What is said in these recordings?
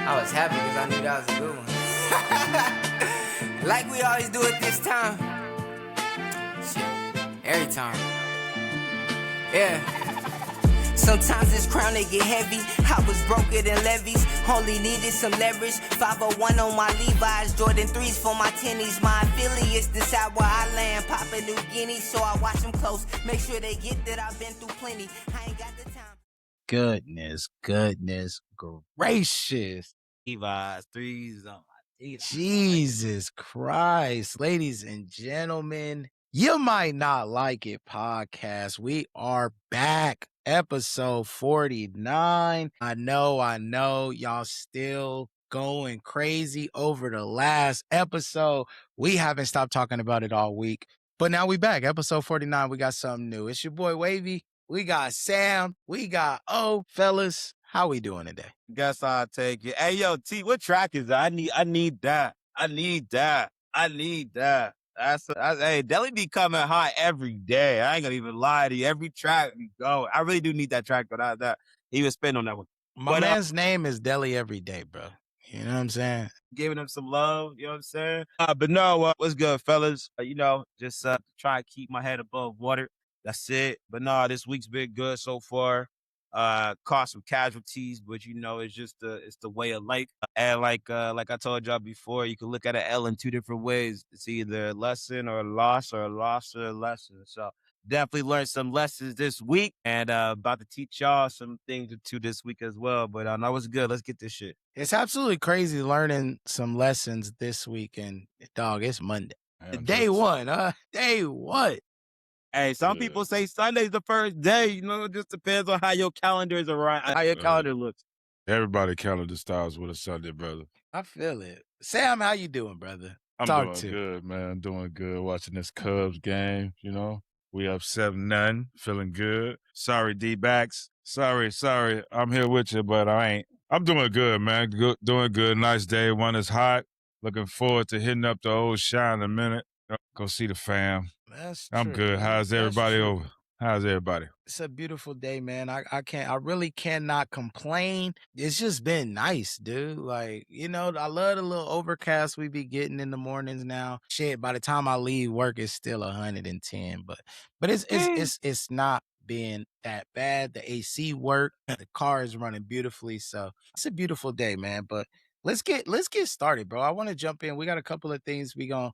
I was happy because I knew that was a good one. Like we always do at this time. Shit, every time. Yeah. Sometimes this crown they get heavy. I was broker than levies, only needed some leverage. 501 on my Levi's, Jordan 3s for my tennies. My affiliates decide where I land, Papua New Guinea, so I watch them close. Make sure they get that I've been through plenty. I ain't got the time. Goodness gracious. Levi's 3s on my Jesus Christ. Ladies and gentlemen, You Might Not Like It podcast. We are back. Episode 49. I know. Y'all still going crazy over the last episode. We haven't stopped talking about it all week. But now we back. Episode 49. We got something new. It's your boy Wavy. We got Sam. We got fellas. How we doing today? Guess I'll take it. Hey, yo, T, what track is that? I need that. Hey, Deli be coming hot every day. I ain't gonna even lie to you. Every track we go. I really do need that track, but that he was spinning on that one. My man's name is Deli every day, bro. You know what I'm saying? Giving him some love, you know what I'm saying? But no, what's good, fellas? Just try to keep my head above water. That's it. But no, this week's been good so far. Caught some casualties, but it's just it's the way of life. And like I told y'all before, you can look at an L in two different ways. It's either a lesson or a loss, or a loss or a lesson. So definitely learned some lessons this week, and about to teach y'all some things or two this week as well. But that was good. Let's get this shit. It's absolutely crazy learning some lessons this week, and dog, it's Monday. Day one. Hey, some people say Sunday's the first day. It just depends on how your calendar is around, how your calendar looks. Everybody calendar starts with a Sunday, brother. I feel it. Sam, how you doing, brother? I'm doing good, man. I'm doing good watching this Cubs game, We up 7-0, feeling good. Sorry, D-backs. Sorry. I'm here with you, but I ain't. I'm doing good, man. Doing good. Nice day. One is hot. Looking forward to hitting up the old shine in a minute. Go see the fam. That's I'm true. good. How's everybody over? How's everybody? It's a beautiful day, man. I really cannot complain. It's just been nice, dude. Like, I love the little overcast we be getting in the mornings now. Shit, by the time I leave work, it's still 110. But it's not being that bad. The AC work, the car is running beautifully. So it's a beautiful day, man. But let's get started, bro. I want to jump in. We got a couple of things we gonna,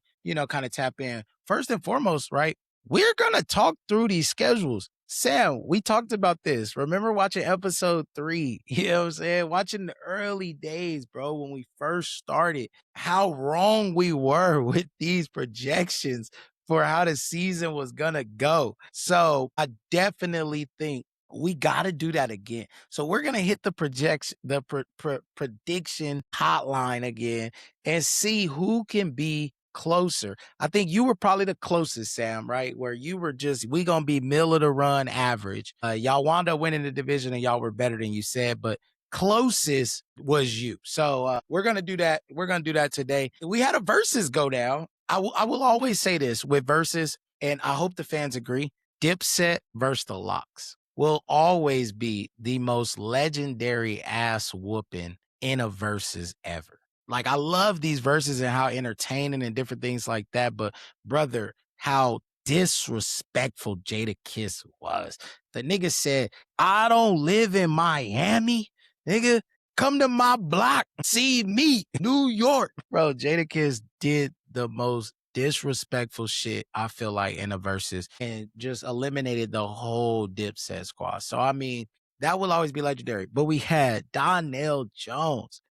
kind of tap in. First and foremost, right? We're going to talk through these schedules. Sam, we talked about this. Remember watching episode 3? You know what I'm saying? Watching the early days, bro, when we first started, how wrong we were with these projections for how the season was going to go. So I definitely think we got to do that again. So we're going to hit the prediction hotline again and see who can be closer. I think you were probably the closest, Sam, right? Where you were we gonna be middle of the run average. Y'all wound up winning the division and y'all were better than you said, but closest was you. So we're gonna do that. We're gonna do that today. We had a versus go down. I will always say this with versus, and I hope the fans agree, Dipset versus the Locks will always be the most legendary ass whooping in a versus ever. Like, I love these verses and how entertaining and different things like that. But, brother, how disrespectful Jadakiss was. The nigga said, I don't live in Miami. Nigga, come to my block. See me, New York. Bro, Jadakiss did the most disrespectful shit, I feel like, in a verses and just eliminated the whole Dipset squad. So, I mean, that will always be legendary. But we had Donnell Jones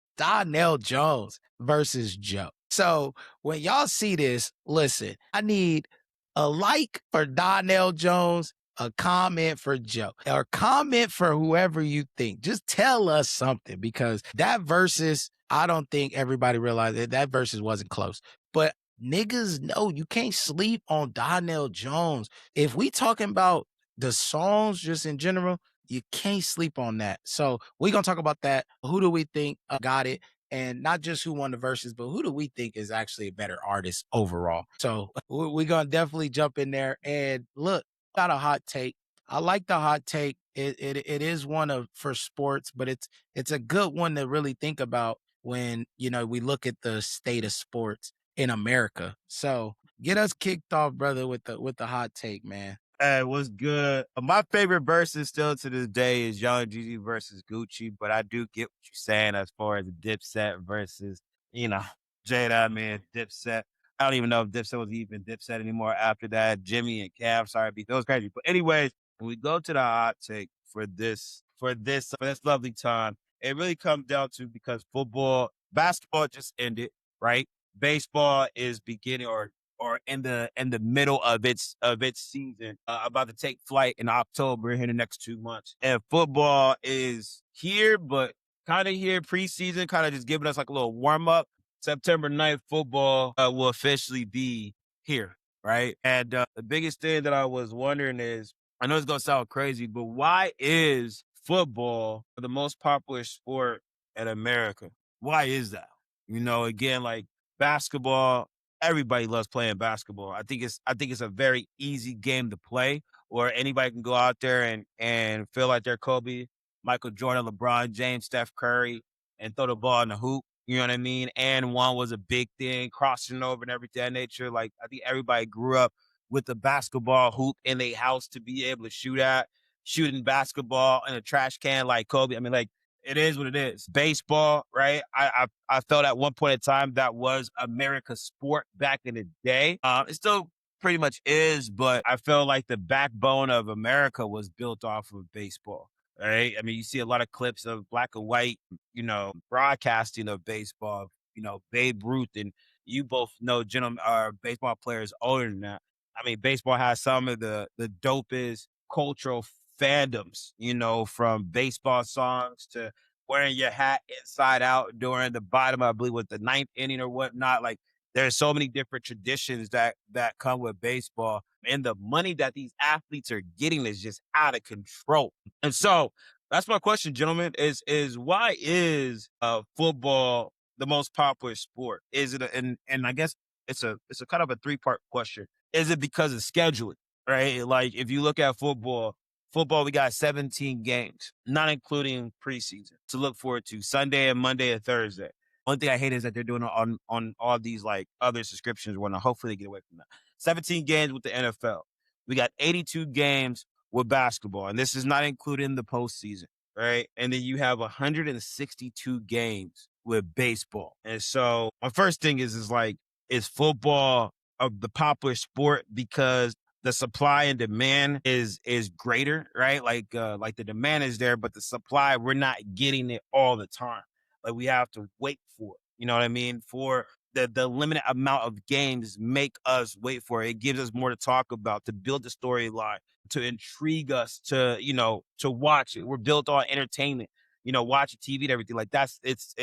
versus Joe. So when y'all see this, listen, I need a like for Donnell Jones, a comment for Joe, or comment for whoever you think. Just tell us something, because that versus, I don't think everybody realized that versus wasn't close. But niggas know you can't sleep on Donnell Jones. If we talking about the songs just in general, you can't sleep on that. So we're going to talk about that. Who do we think got it? And not just who won the verses, but who do we think is actually a better artist overall? So we're going to definitely jump in there. And look, got a hot take. I like the hot take. It is one for sports, but it's a good one to really think about. when, we look at the state of sports in America. So get us kicked off, brother, with the hot take, man. Hey, what's good? My favorite versus still to this day is Young Jeezy versus Gucci, but I do get what you're saying as far as the Dipset versus, you know, Jada, I mean, Dipset. I don't even know if Dipset was even Dipset anymore after that. Jimmy and Cam, sorry, beat those crazy. But anyways, when we go to the hot take for this lovely time, it really comes down to because basketball just ended, right? Baseball is beginning or in the middle of its season, about to take flight in October here in the next 2 months. And football is here, but kind of here preseason, kind of just giving us like a little warm up. September 9th, football will officially be here, right? And the biggest thing that I was wondering is, I know it's gonna sound crazy, but why is football the most popular sport in America? Why is that? Again, like basketball, everybody loves playing basketball. I think it's a very easy game to play, or anybody can go out there and feel like they're Kobe, Michael Jordan, LeBron James, Steph Curry, and throw the ball in the hoop. You know what I mean? And one was a big thing, crossing over and everything of that nature. Like I think everybody grew up with the basketball hoop in their house to be able to shooting basketball in a trash can like Kobe. I mean, like it is what it is. Baseball, right? I felt at one point in time that was America's sport back in the day. It still pretty much is, but I feel like the backbone of America was built off of baseball. Right? I mean, you see a lot of clips of black and white, broadcasting of baseball. Babe Ruth, and you both know, gentlemen, are baseball players older than that. I mean, baseball has some of the dopest cultural fandoms, from baseball songs to wearing your hat inside out during the bottom, I believe, with the ninth inning or whatnot. Like there's so many different traditions that come with baseball, and the money that these athletes are getting is just out of control. And so that's my question, gentlemen, is why is football the most popular sport? Is it and I guess it's a kind of a three-part question. Is it because of scheduling? Right? Like if you look at football, we got 17 games, not including preseason, to look forward to Sunday and Monday and Thursday. One thing I hate is that they're doing it on all these like other subscriptions. Hopefully they get away from that. 17 games with the NFL. We got 82 games with basketball, and this is not including the postseason, right? And then you have 162 games with baseball. And so my first thing is like, is football of the popular sport because the supply and demand is greater, right? Like the demand is there, but the supply, we're not getting it all the time. Like we have to wait for it. You know what I mean? For the limited amount of games make us wait for it. It gives us more to talk about, to build the storyline, to intrigue us, to watch it. We're built on entertainment, watching TV and everything. Like it's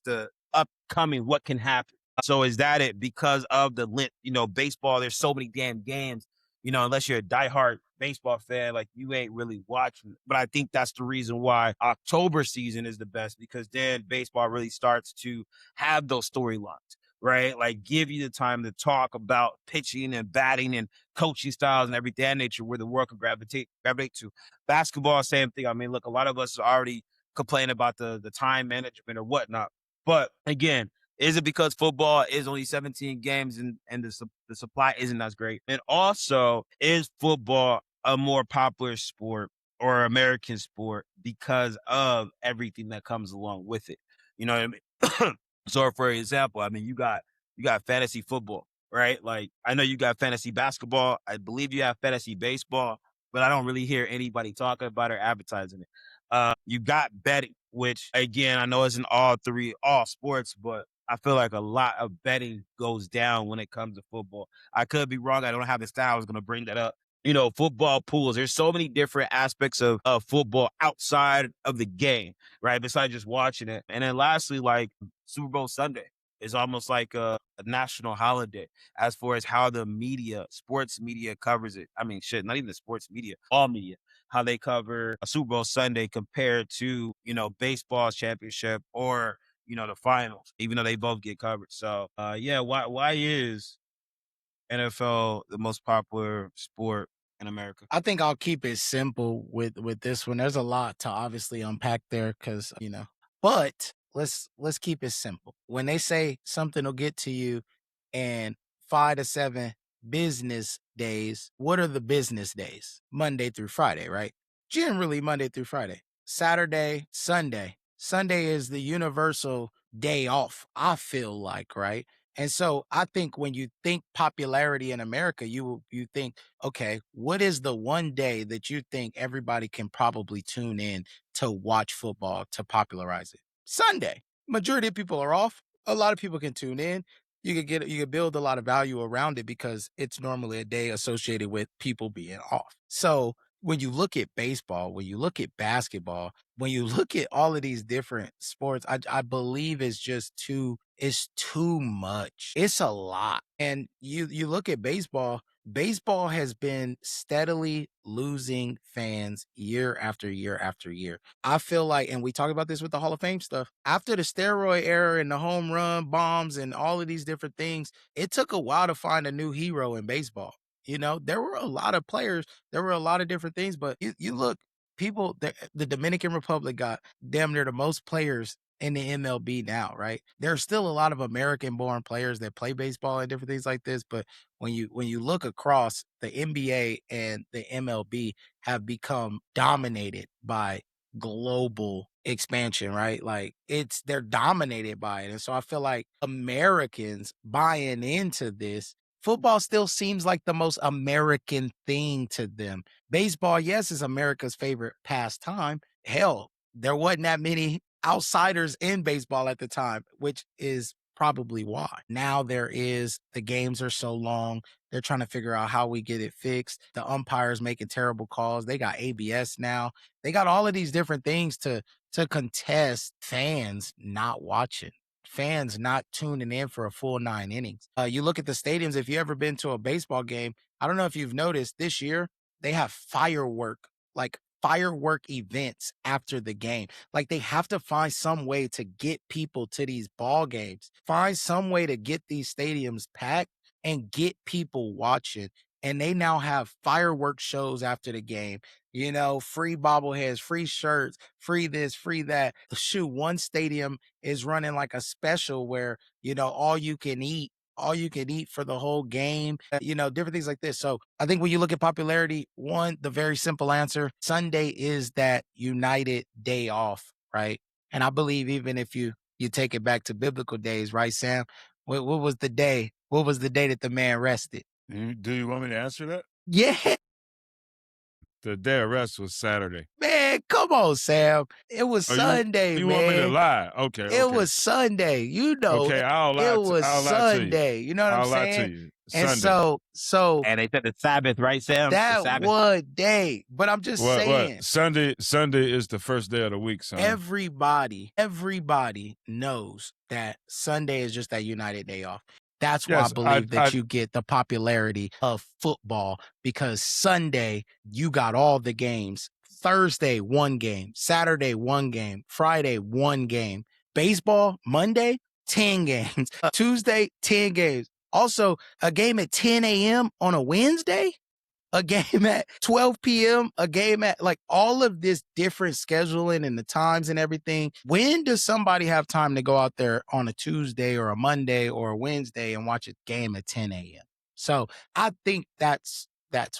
the upcoming what can happen. So is that it? Because of the baseball, there's so many damn games, unless you're a diehard baseball fan, like you ain't really watching it. But I think that's the reason why October season is the best, because then baseball really starts to have those storylines, right? Like give you the time to talk about pitching and batting and coaching styles and everything of that nature, where the world can gravitate to. Basketball, same thing. I mean, look, a lot of us are already complaining about the time management or whatnot. But again, is it because football is only 17 games and the supply isn't as great? And also, is football a more popular sport or American sport because of everything that comes along with it? You know what I mean? So, for example, I mean, you got fantasy football, right? Like, I know you got fantasy basketball. I believe you have fantasy baseball, but I don't really hear anybody talking about or advertising it. You got betting, which again, I know isn't all sports, but I feel like a lot of betting goes down when it comes to football. I could be wrong. I don't have the style. I was going to bring that up. Football pools. There's so many different aspects of football outside of the game, right? Besides just watching it. And then lastly, like Super Bowl Sunday is almost like a national holiday as far as how the sports media covers it. I mean, shit, not even the sports media, all media, how they cover a Super Bowl Sunday compared to, baseball's championship or, the finals, even though they both get covered. So, yeah, why is NFL the most popular sport in America? I think I'll keep it simple with this one. There's a lot to obviously unpack there because, but let's keep it simple. When they say something will get to you in 5 to 7 business days, what are the business days? Monday through Friday, right? Generally Monday through Friday. Saturday, Sunday. Sunday is the universal day off, I feel like, right? And so I think when you think popularity in America, you think, okay, what is the one day that you think everybody can probably tune in to watch football to popularize it? Sunday. Majority of people are off. A lot of people can tune in. You could build a lot of value around it because it's normally a day associated with people being off. So when you look at baseball, when you look at basketball, when you look at all of these different sports, I believe it's too much. It's a lot. And you look at baseball, baseball has been steadily losing fans year after year after year. I feel like, and we talk about this with the Hall of Fame stuff, after the steroid era and the home run bombs and all of these different things, it took a while to find a new hero in baseball. You know, there were a lot of players, there were a lot of different things, but you look, people, the Dominican Republic got damn near the most players in the MLB now, right? There's still a lot of American-born players that play baseball and different things like this, but when you look across, the NBA and the MLB have become dominated by global expansion, right? Like they're dominated by it. And so I feel like Americans buying into this, football still seems like the most American thing to them. Baseball, yes, is America's favorite pastime. Hell, there wasn't that many outsiders in baseball at the time, which is probably why. Now the games are so long. They're trying to figure out how we get it fixed. The umpires making terrible calls. They got ABS now. They got all of these different things to contest fans not watching, fans not tuning in for a full 9 innings. You look at the stadiums, if you ever been to a baseball game, I don't know if you've noticed this year, they have firework events after the game. Like they have to find some way to get people to these ball games, find some way to get these stadiums packed and get people watching. And they now have fireworks shows after the game, you know, free bobbleheads, free shirts, free this, free that. Shoot, one stadium is running like a special where, you know, all you can eat for the whole game, you know, different things like this. So I think when you look at popularity, one, the very simple answer, Sunday is that united day off, right? And I believe even if you take it back to biblical days, right, Sam? What was the day? What was the day that the man rested? Do you want me to answer that? Yeah, The day of rest was Saturday. man, come on, Sam. It was Sunday, you man. want me to lie? Okay. It was Sunday, you know. Okay, I'll lie it was I'll lie to you. Sunday. You know what I'm I'll lie to saying? you. And Sunday. so And they said the Sabbath, right, Sam? The that Sabbath. one day. But I'm just saying, Sunday is the first day of the week, son. everybody knows that Sunday is just that united day off. That's why I Yes, believe that you get the popularity of football, because Sunday you got all the games. Thursday, one game. Saturday, one game. Friday, one game. Baseball, Monday, 10 games. Tuesday, 10 games. Also, a game at 10 a.m. on a Wednesday, a game at 12 p.m., a game at, like, all of this different scheduling and the times and everything. When does somebody have time to go out there on a Tuesday or a Monday or a Wednesday and watch a game at 10 a.m.? So I think that's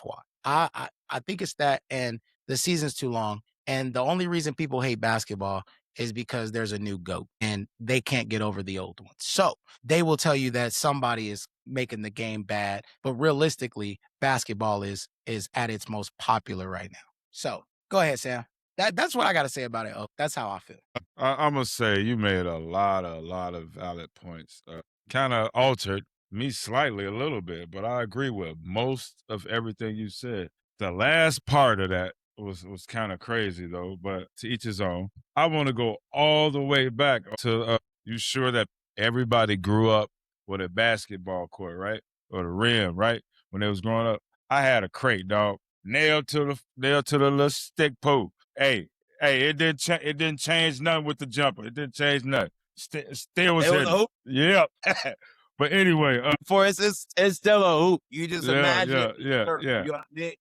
why. I think it's that, and the season's too long. And the only reason people hate basketball is because there's a new GOAT and they can't get over the old one. So they will tell you that somebody is making the game bad, but realistically, basketball is at its most popular right now. So go ahead, Sam. That's what I got to say about it. Oh, that's how I feel. I'm gonna say you made a lot of valid points. Kind of altered me slightly a little bit, but I agree with most of everything you said. The last part of that was kind of crazy though, but to each his own. I want to go all the way back to you sure that everybody grew up with a basketball court, right? Or the rim, right? When they was growing up. I had a crate, dog. Nailed to the little stick pole. Hey, it didn't change nothing with the jumper. It didn't change nothing. Still was hitting. Hoop. Yep. But anyway, For it's still a hoop. You just imagine it. Yeah.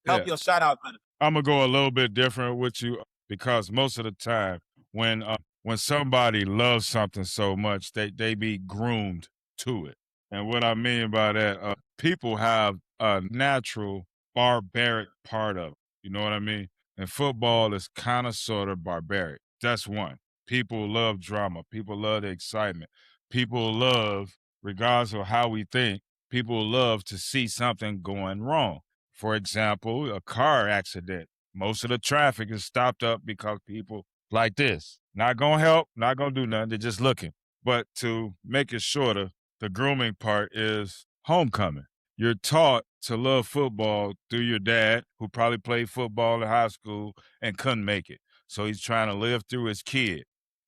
Help your shot out better. I'm gonna go a little bit different with you because most of the time when when somebody loves something so much, they be groomed to it. And what I mean by that, people have a natural barbaric part of it. You know what I mean? And football is kind of sort of barbaric. That's one. People love drama. People love the excitement. People love, regardless of how we think, people love to see something going wrong. For example, a car accident. Most of the traffic is stopped up because people like this. Not gonna help, not gonna do nothing. They're just looking. But to make it shorter, the grooming part is homecoming. You're taught to love football through your dad, who probably played football in high school and couldn't make it. So he's trying to live through his kid.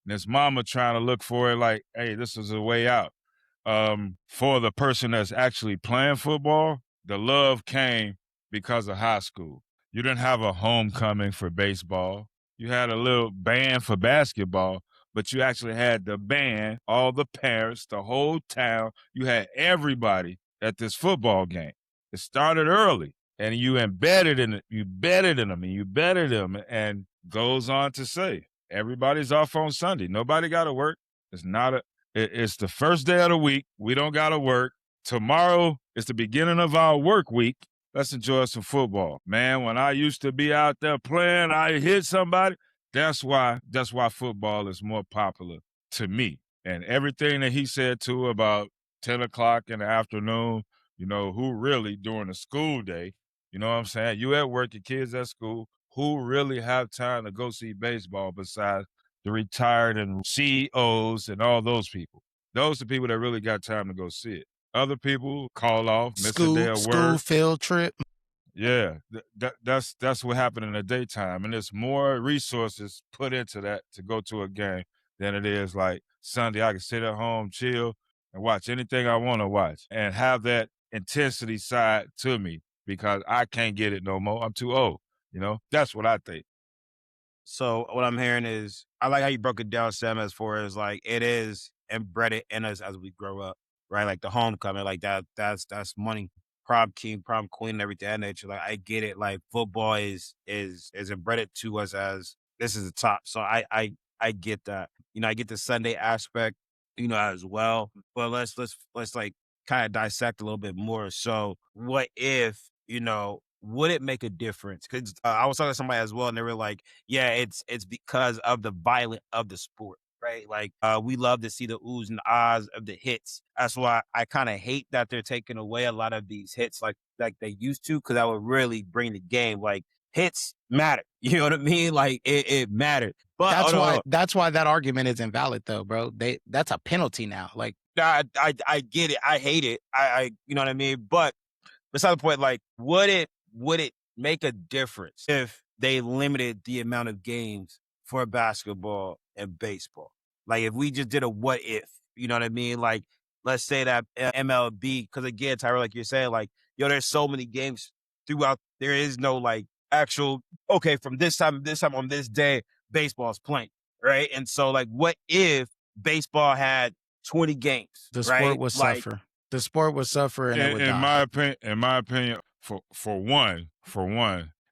And his mama trying to look for it like, hey, this is a way out. For the person that's actually playing football, the love came because of high school. You didn't have a homecoming for baseball. You had a little band for basketball, but you actually had the band, all the parents, the whole town. You had everybody at this football game. It started early, and you embedded in it. You betted in them, and you betted them, and goes on to say, everybody's off on Sunday. Nobody got to work. It's not a. It's the first day of the week. We don't got to work. Tomorrow is the beginning of our work week. Let's enjoy some football. Man, when I used to be out there playing, I hit somebody. That's why football is more popular to me. And everything that he said too about 10 o'clock in the afternoon, you know, who really during the school day, you know what I'm saying? You at work, your kids at school, who really have time to go see baseball besides the retired and CEOs and all those people? Those are people that really got time to go see it. Other people call off, miss a day of School work. field trip. Yeah, that's what happened in the daytime, and there's more resources put into that to go to a game than it is like Sunday. I can sit at home, chill, and watch anything I want to watch, and have that intensity side to me because I can't get it no more. I'm too old. You know, that's what I think. So what I'm hearing is, I like how you broke it down, Sam, as far as like it is embedded in us as we grow up, right? Like the homecoming, like that's money, prom king, prom queen, and everything of that nature. Like I get it. Like football is embedded to us as this is the top. So I get that. You know, I get the Sunday aspect, you know, as well. But let's like kind of dissect a little bit more. So what if, you know, would it make a difference? Because I was talking to somebody as well, and they were like, yeah, it's because of the violence of the sport, right? Like we love to see the oohs and ahs of the hits. That's why I kind of hate that they're taking away a lot of these hits like they used to, because that would really bring the game. Like hits matter. You know what I mean? Like it mattered. But That's why that argument is invalid though, bro. That's a penalty now. Like I get it. I hate it. I you know what I mean? But beside the point, like, would it make a difference if they limited the amount of games for basketball and baseball? Like, if we just did a what if, you know what I mean? Like, let's say that MLB, because again, Tyra, like you're saying, like, yo, there's so many games throughout. There is no like actual, okay, from this time to this time on this day, baseball's playing, right? And so, like, what if baseball had 20 games? the right? sport would suffer. The sport would suffer and it would In die. my opinion, for one,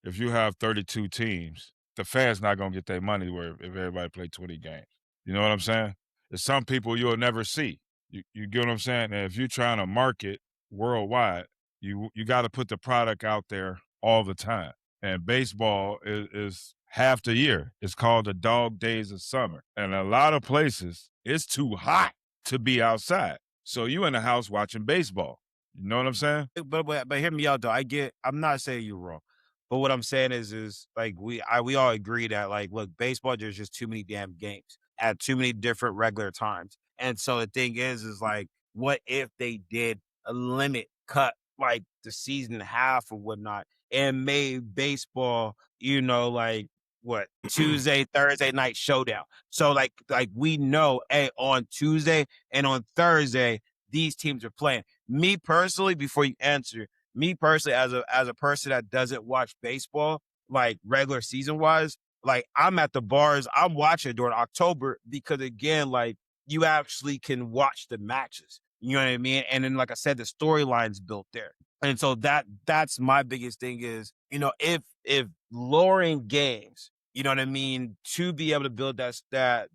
if you have 32 teams, the fans not gonna get their money worth if everybody play 20 games. You know what I'm saying? There's some people you'll never see. You get what I'm saying? And if you're trying to market worldwide, you got to put the product out there all the time. And baseball is half the year. It's called the dog days of summer. And a lot of places, it's too hot to be outside. So you in the house watching baseball. You know what I'm saying? But hear me out though. I'm not saying you're wrong, but what I'm saying is like we all agree that like look, baseball, there's just too many damn games at too many different regular times. And so the thing is like, what if they did a limit cut like the season in half or whatnot and made baseball, you know, like what Tuesday, Thursday night showdown. So like we know, hey, on Tuesday and on Thursday, these teams are playing. Me personally, before you answer, me personally, as a person that doesn't watch baseball, like regular season wise, like I'm at the bars, I'm watching during October because again, like you actually can watch the matches. You know what I mean? And then, like I said, the storyline's built there. And so that's my biggest thing is, you know, if lowering games You know what I mean? To be able to build that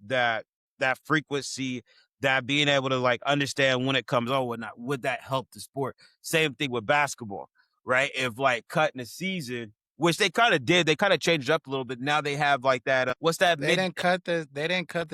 frequency, that being able to like understand when it comes on, whatnot, would that help the sport? Same thing with basketball, right? If like cutting the season, which they kind of did, they kind of changed it up a little bit. Now they have like that. What's that? They didn't cut the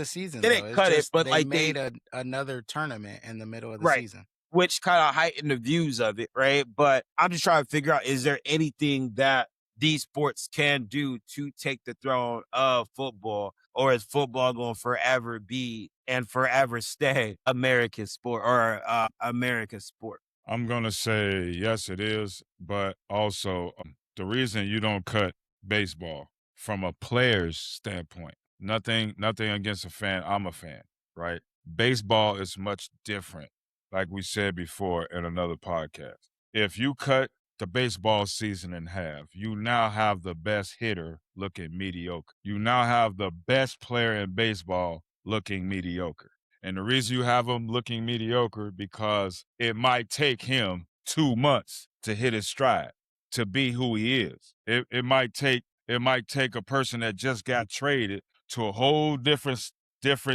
season They though. didn't It's cut it, just but they like made another tournament in the middle of the right, season. which kind of heightened the views of it, right? But I'm just trying to figure out, is there anything that these sports can do to take the throne of football, or is football going to forever be and forever stay American sport, or American sport? I'm going to say yes, it is. But also, the reason you don't cut baseball from a player's standpoint, nothing against a fan. I'm a fan, right? Baseball is much different, like we said before in another podcast. If you cut the baseball season in half, you now have the best hitter looking mediocre. You now have the best player in baseball looking mediocre. And the reason you have him looking mediocre, because it might take him 2 months to hit his stride, to be who he is. It might take a person that just got traded to a whole different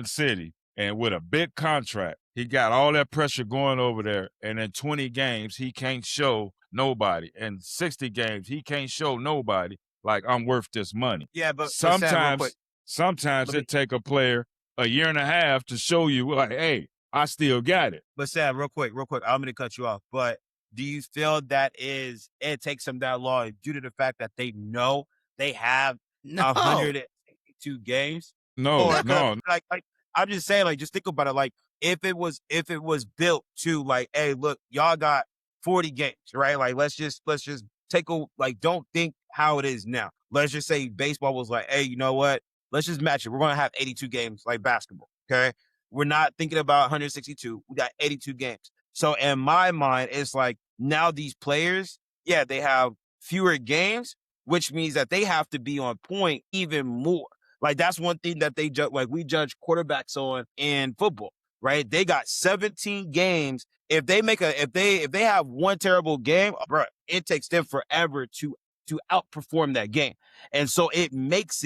city and with a big contract. He got all that pressure going over there, and in 20 games he can't show nobody. In 60 games he can't show nobody like I'm worth this money. Yeah, but Sam, real quick, Sometimes let me, it take a player a year and a half to show you like, hey, I still got it. but Sam, real quick, I'm going to cut you off. But do you feel that it takes them that long due to the fact that they know they have No. 162 games? No, Or no. like I'm just saying, like, just think about it. Like, if it was built to like, hey, look, y'all got 40 games, right? Like, let's just take a, like, don't think how it is now. Let's just say baseball was like, hey, you know what? Let's just match it. We're gonna have 82 games like basketball. Okay. We're not thinking about 162. We got 82 games. So in my mind, it's like now these players, yeah, they have fewer games, which means that they have to be on point even more. Like, that's one thing that they judge, like we judge quarterbacks on in football, right? They got 17 games. If they have one terrible game, bro, it takes them forever to outperform that game. And so it makes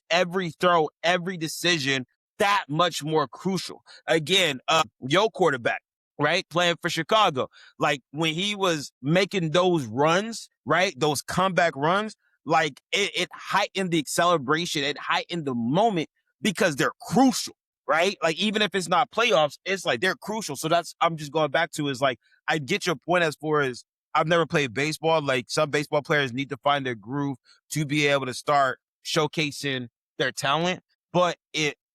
every throw, every decision that much more crucial. Again, your quarterback, right, playing for Chicago, like when he was making those runs, right, those comeback runs, like it heightened the acceleration, it heightened the moment because they're crucial, right? Like, even if it's not playoffs, it's like they're crucial. So that's, I'm just going back to, is like, I get your point as far as I've never played baseball. Like, some baseball players need to find their groove to be able to start showcasing their talent. But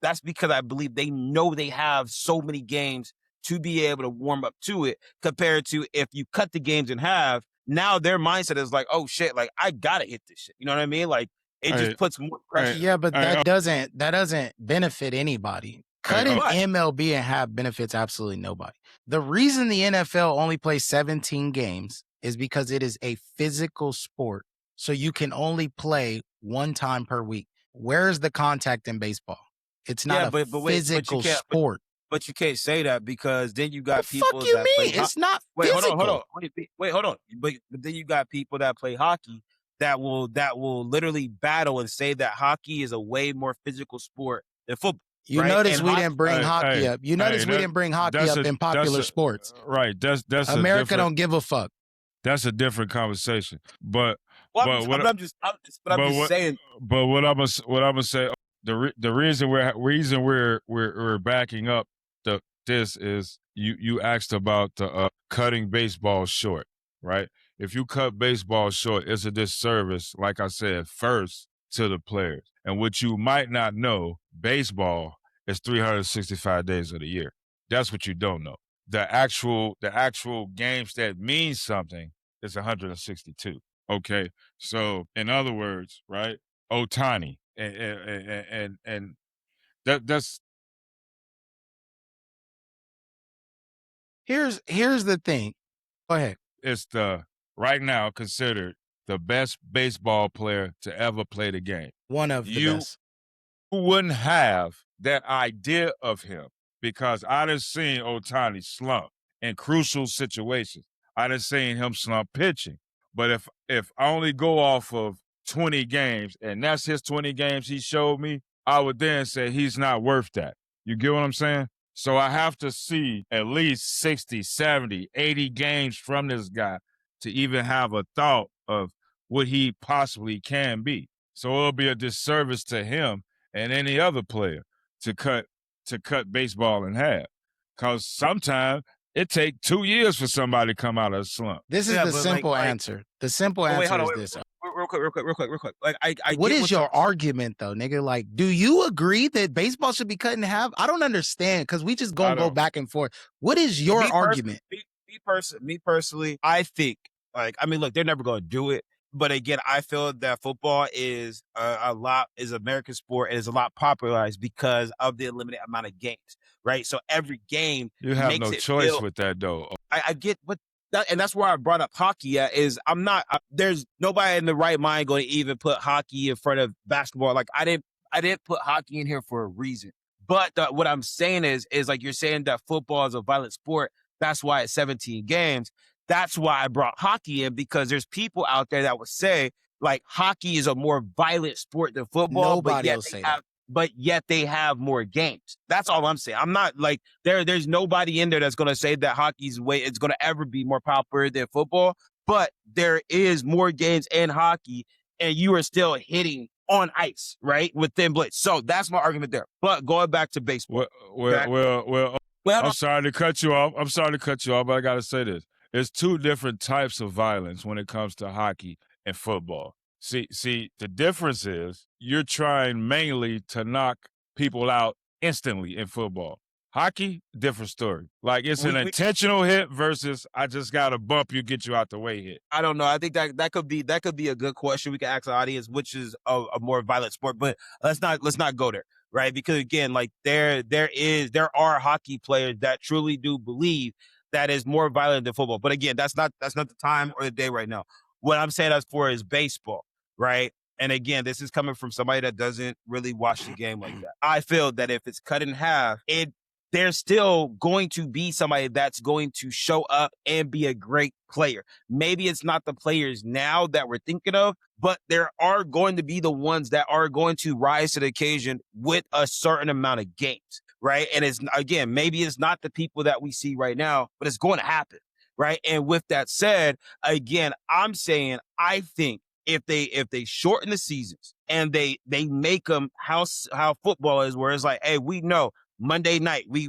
that's because I believe they know they have so many games to be able to warm up to it, compared to if you cut the games in half, now their mindset is like, oh shit, like I gotta hit this shit. You know what I mean? Like, it just puts more pressure. Yeah, but that doesn't benefit anybody. Cutting MLB in half benefits absolutely nobody. The reason the NFL only plays 17 games is because it is a physical sport. So you can only play one time per week. Where's the contact in baseball? It's not a physical sport. But you can't say that, because then you got people fuck you that mean? play It's not Wait, physical. hold on. Wait, hold on. But then you got people that play hockey that will literally battle and say that hockey is a way more physical sport than football. You right? notice And we didn't bring hockey up. You notice we didn't bring hockey up in popular sports. Right. That's America don't give a fuck. That's a different conversation. But I'm just saying. But what I'm gonna say, the reason we're backing up this is, you asked about the cutting baseball short, right? If you cut baseball short, it's a disservice, like I said, first to the players. And what you might not know, baseball is 365 days of the year. That's what you don't know. The actual games that mean something is 162. Okay, so in other words, right? Otani and that's. Here's the thing. Go ahead. It's right now considered the best baseball player to ever play the game. One of the best. You wouldn't have that idea of him, because I done seen Otani slump in crucial situations. I done seen him slump pitching. But if I only go off of 20 games, and that's his 20 games he showed me, I would then say he's not worth that. You get what I'm saying? So I have to see at least 60, 70, 80 games from this guy to even have a thought of what he possibly can be. So it'll be a disservice to him and any other player to cut baseball in half. Because sometimes it takes 2 years for somebody to come out of a slump. This is Yeah, the but, simple answer. The simple wait, answer hold on, is wait, this. real quick. Like, I What get is what your y'all- argument though, nigga? Like, do you agree that baseball should be cut in half? I don't understand because we just gonna go don't. back and forth. What is your argument? Me personally, I think, like, I mean, look, they're never going to do it. But again, I feel that football is is American sport and is a lot popularized because of the limited amount of games, right? So every game You have makes no it choice feel, with that, though. I get what that, and that's where I brought up hockey at is I'm not there's nobody in the right mind going to even put hockey in front of basketball. Like I didn't put hockey in here for a reason. But what I'm saying is like you're saying that football is a violent sport. That's why it's 17 games. That's why I brought hockey in because there's people out there that would say like hockey is a more violent sport than football, Nobody will say that. but yet they have more games. That's all I'm saying. I'm not like there's nobody in there that's going to say that hockey's way it's going to ever be more popular than football, but there is more games in hockey and you are still hitting on ice, right? With thin blades. So that's my argument there. But going back to baseball. Well, I'm sorry to cut you off. But I got to say this. There's two different types of violence when it comes to hockey and football. See, the difference is you're trying mainly to knock people out instantly in football. Hockey, different story. Like it's an intentional hit versus I just got to bump you, get you out the way hit. I don't know. I think that could be a good question we can ask the audience, which is a more violent sport. But let's not go there, right? Because again, like there are hockey players that truly do believe that is more violent than football. But again, that's not the time or the day right now. What I'm saying as for is baseball, right? And again, this is coming from somebody that doesn't really watch the game like that. I feel that if it's cut in half, there's still going to be somebody that's going to show up and be a great player. Maybe it's not the players now that we're thinking of, but there are going to be the ones that are going to rise to the occasion with a certain amount of games, right? And it's, again, maybe it's not the people that we see right now, but it's going to happen, right? And with that said, again, I'm saying I think if they shorten the seasons and they make them how football is, where it's like, hey, we know Monday night, we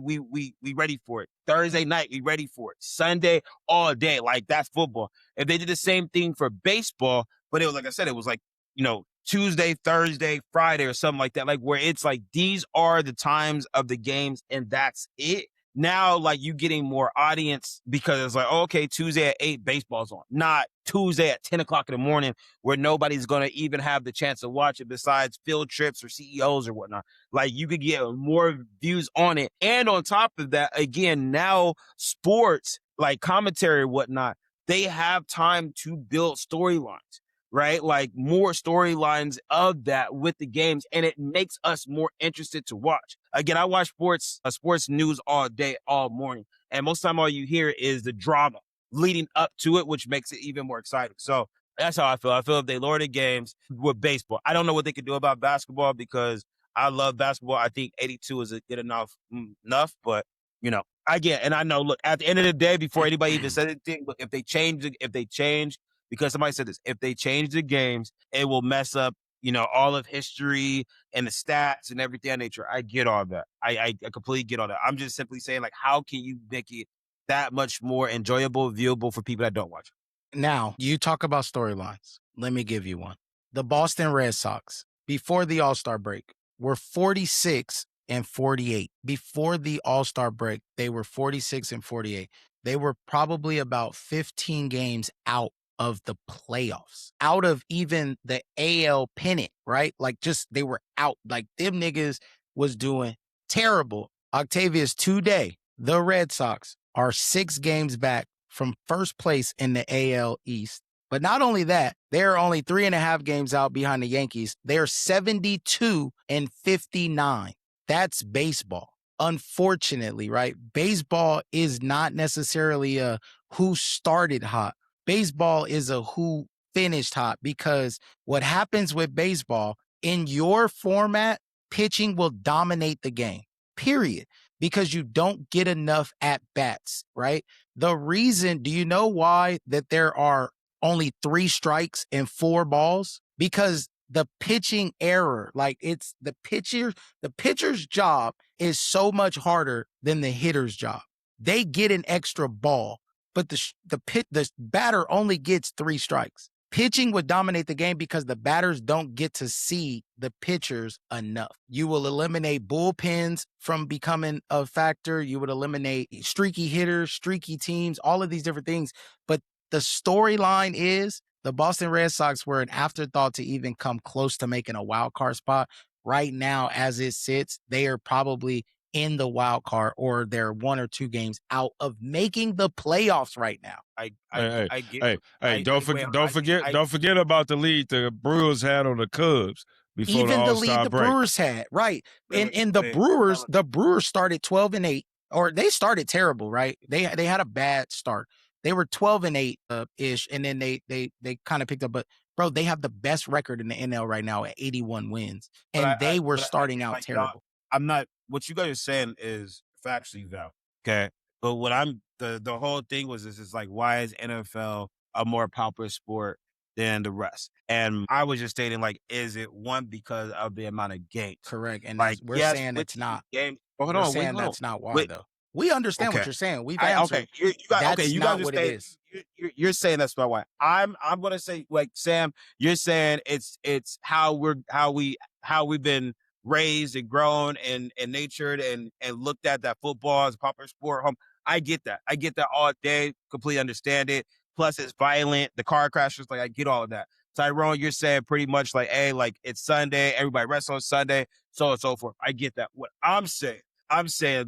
ready for it. Thursday night, we ready for it. Sunday, all day. Like, that's football. If they did the same thing for baseball, but it was, like I said, it was like, Tuesday, Thursday, Friday, or something like that. Like, where it's like, these are the times of the games, and that's it. Now, like, you getting more audience because it's like, oh, okay, Tuesday at 8, baseball's on. Not Tuesday at 10 o'clock in the morning where nobody's going to even have the chance to watch it besides field trips or CEOs or whatnot. Like, you could get more views on it. And on top of that, again, now sports, like commentary and whatnot, they have time to build storylines, right? Like more storylines of that with the games, and it makes us more interested to watch. Again, I watch sports news all day, all morning, and most of the time all you hear is the drama leading up to it, which makes it even more exciting. So that's how I feel. I feel if they lower the games with baseball, I don't know what they could do about basketball because I love basketball. I think 82 is a good enough, but I get, and I know, look, at the end of the day, before anybody even said anything, look, if they change, because somebody said this, if they change the games, it will mess up, all of history and the stats and everything of nature. I get all that. I completely get all that. I'm just simply saying, like, how can you make it that much more enjoyable, viewable for people that don't watch? Now, you talk about storylines. Let me give you one. The Boston Red Sox, before the All-Star break, were 46-48. Before the All-Star break, they were 46-48. They were probably about 15 games out of the playoffs, out of even the AL pennant, right? Like, just they were out. Like, them niggas was doing terrible. Octavius, today, the Red Sox are 6 games back from first place in the AL East. But not only that, they're only 3.5 games out behind the Yankees. They're 72-59. That's baseball. Unfortunately, right? Baseball is not necessarily a who started hot. Baseball is a who finished, Hot, because what happens with baseball in your format, pitching will dominate the game, period, because you don't get enough at bats, right? The reason, do you know why that there are only 3 strikes and 4 balls? Because the pitching error, like it's the pitcher's job is so much harder than the hitter's job. They get an extra ball, but the batter only gets 3 strikes. Pitching would dominate the game because the batters don't get to see the pitchers enough. You will eliminate bullpens from becoming a factor. You would eliminate streaky hitters, streaky teams, all of these different things. But the storyline is the Boston Red Sox were an afterthought to even come close to making a wild card spot. Right now, as it sits, they are probably in the wild card, or they're 1 or 2 games out of making the playoffs right now. Don't forget about the lead the Brewers had on the Cubs before Even the the All-Star lead the break. Brewers had, right? And the Brewers started 12-8, or they started terrible, right? They had a bad start. They were 12-8 ish, and then they kind of picked up. But bro, they have the best record in the NL right now at 81 wins, and they were starting out terrible. I'm not. What you guys are saying is factually valid, okay? But what I'm the whole thing was is like, why is NFL a more popular sport than the rest? And I was just stating, like, is it one because of the amount of games? Correct, and like we're saying it's not. Hold we're on, saying wait, that's not why though. We understand what you're saying. We've answered. You guys not are what saying, it is. You're saying that's not why. I'm gonna say, like, Sam, you're saying it's how we've been raised and grown and natured and looked at that football as a popular sport. I get that. I get that all day. Completely understand it. Plus, it's violent. The car crashes, like, I get all of that. Tyrone, you're saying pretty much like, hey, like, it's Sunday. Everybody rests on Sunday, so on and so forth. I get that. What I'm saying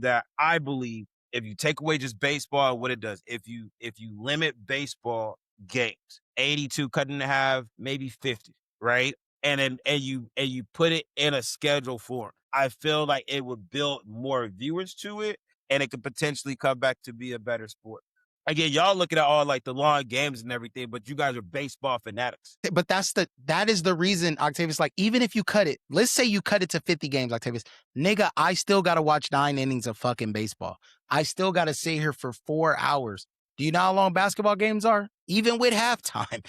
that I believe if you take away just baseball and what it does, if you limit baseball games, 82 cut in half, maybe 50, right? And you put it in a schedule form, I feel like it would build more viewers to it, and it could potentially come back to be a better sport. Again, y'all looking at all like the long games and everything, but you guys are baseball fanatics. But that is the reason, Octavius, like, even if you cut it, let's say you cut it to 50 games, Octavius, nigga, I still got to watch 9 innings of fucking baseball. I still got to sit here for 4 hours. Do you know how long basketball games are? Even with halftime.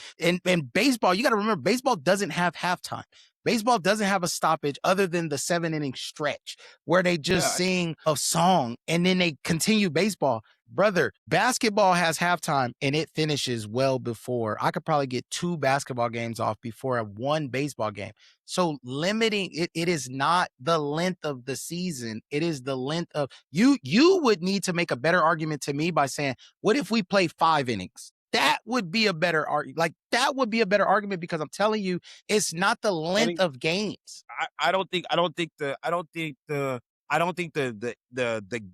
And baseball, you got to remember, baseball doesn't have halftime. Baseball doesn't have a stoppage other than the 7-inning stretch where they just sing a song and then they continue baseball. Brother, basketball has halftime and it finishes well before. I could probably get 2 basketball games off before 1 baseball game. So limiting it is not the length of the season. It is the length of you would need to make a better argument to me by saying, what if we play 5 innings? That would be a better argument. Like, that would be a better argument because I'm telling you, it's not the length of games. I don't think the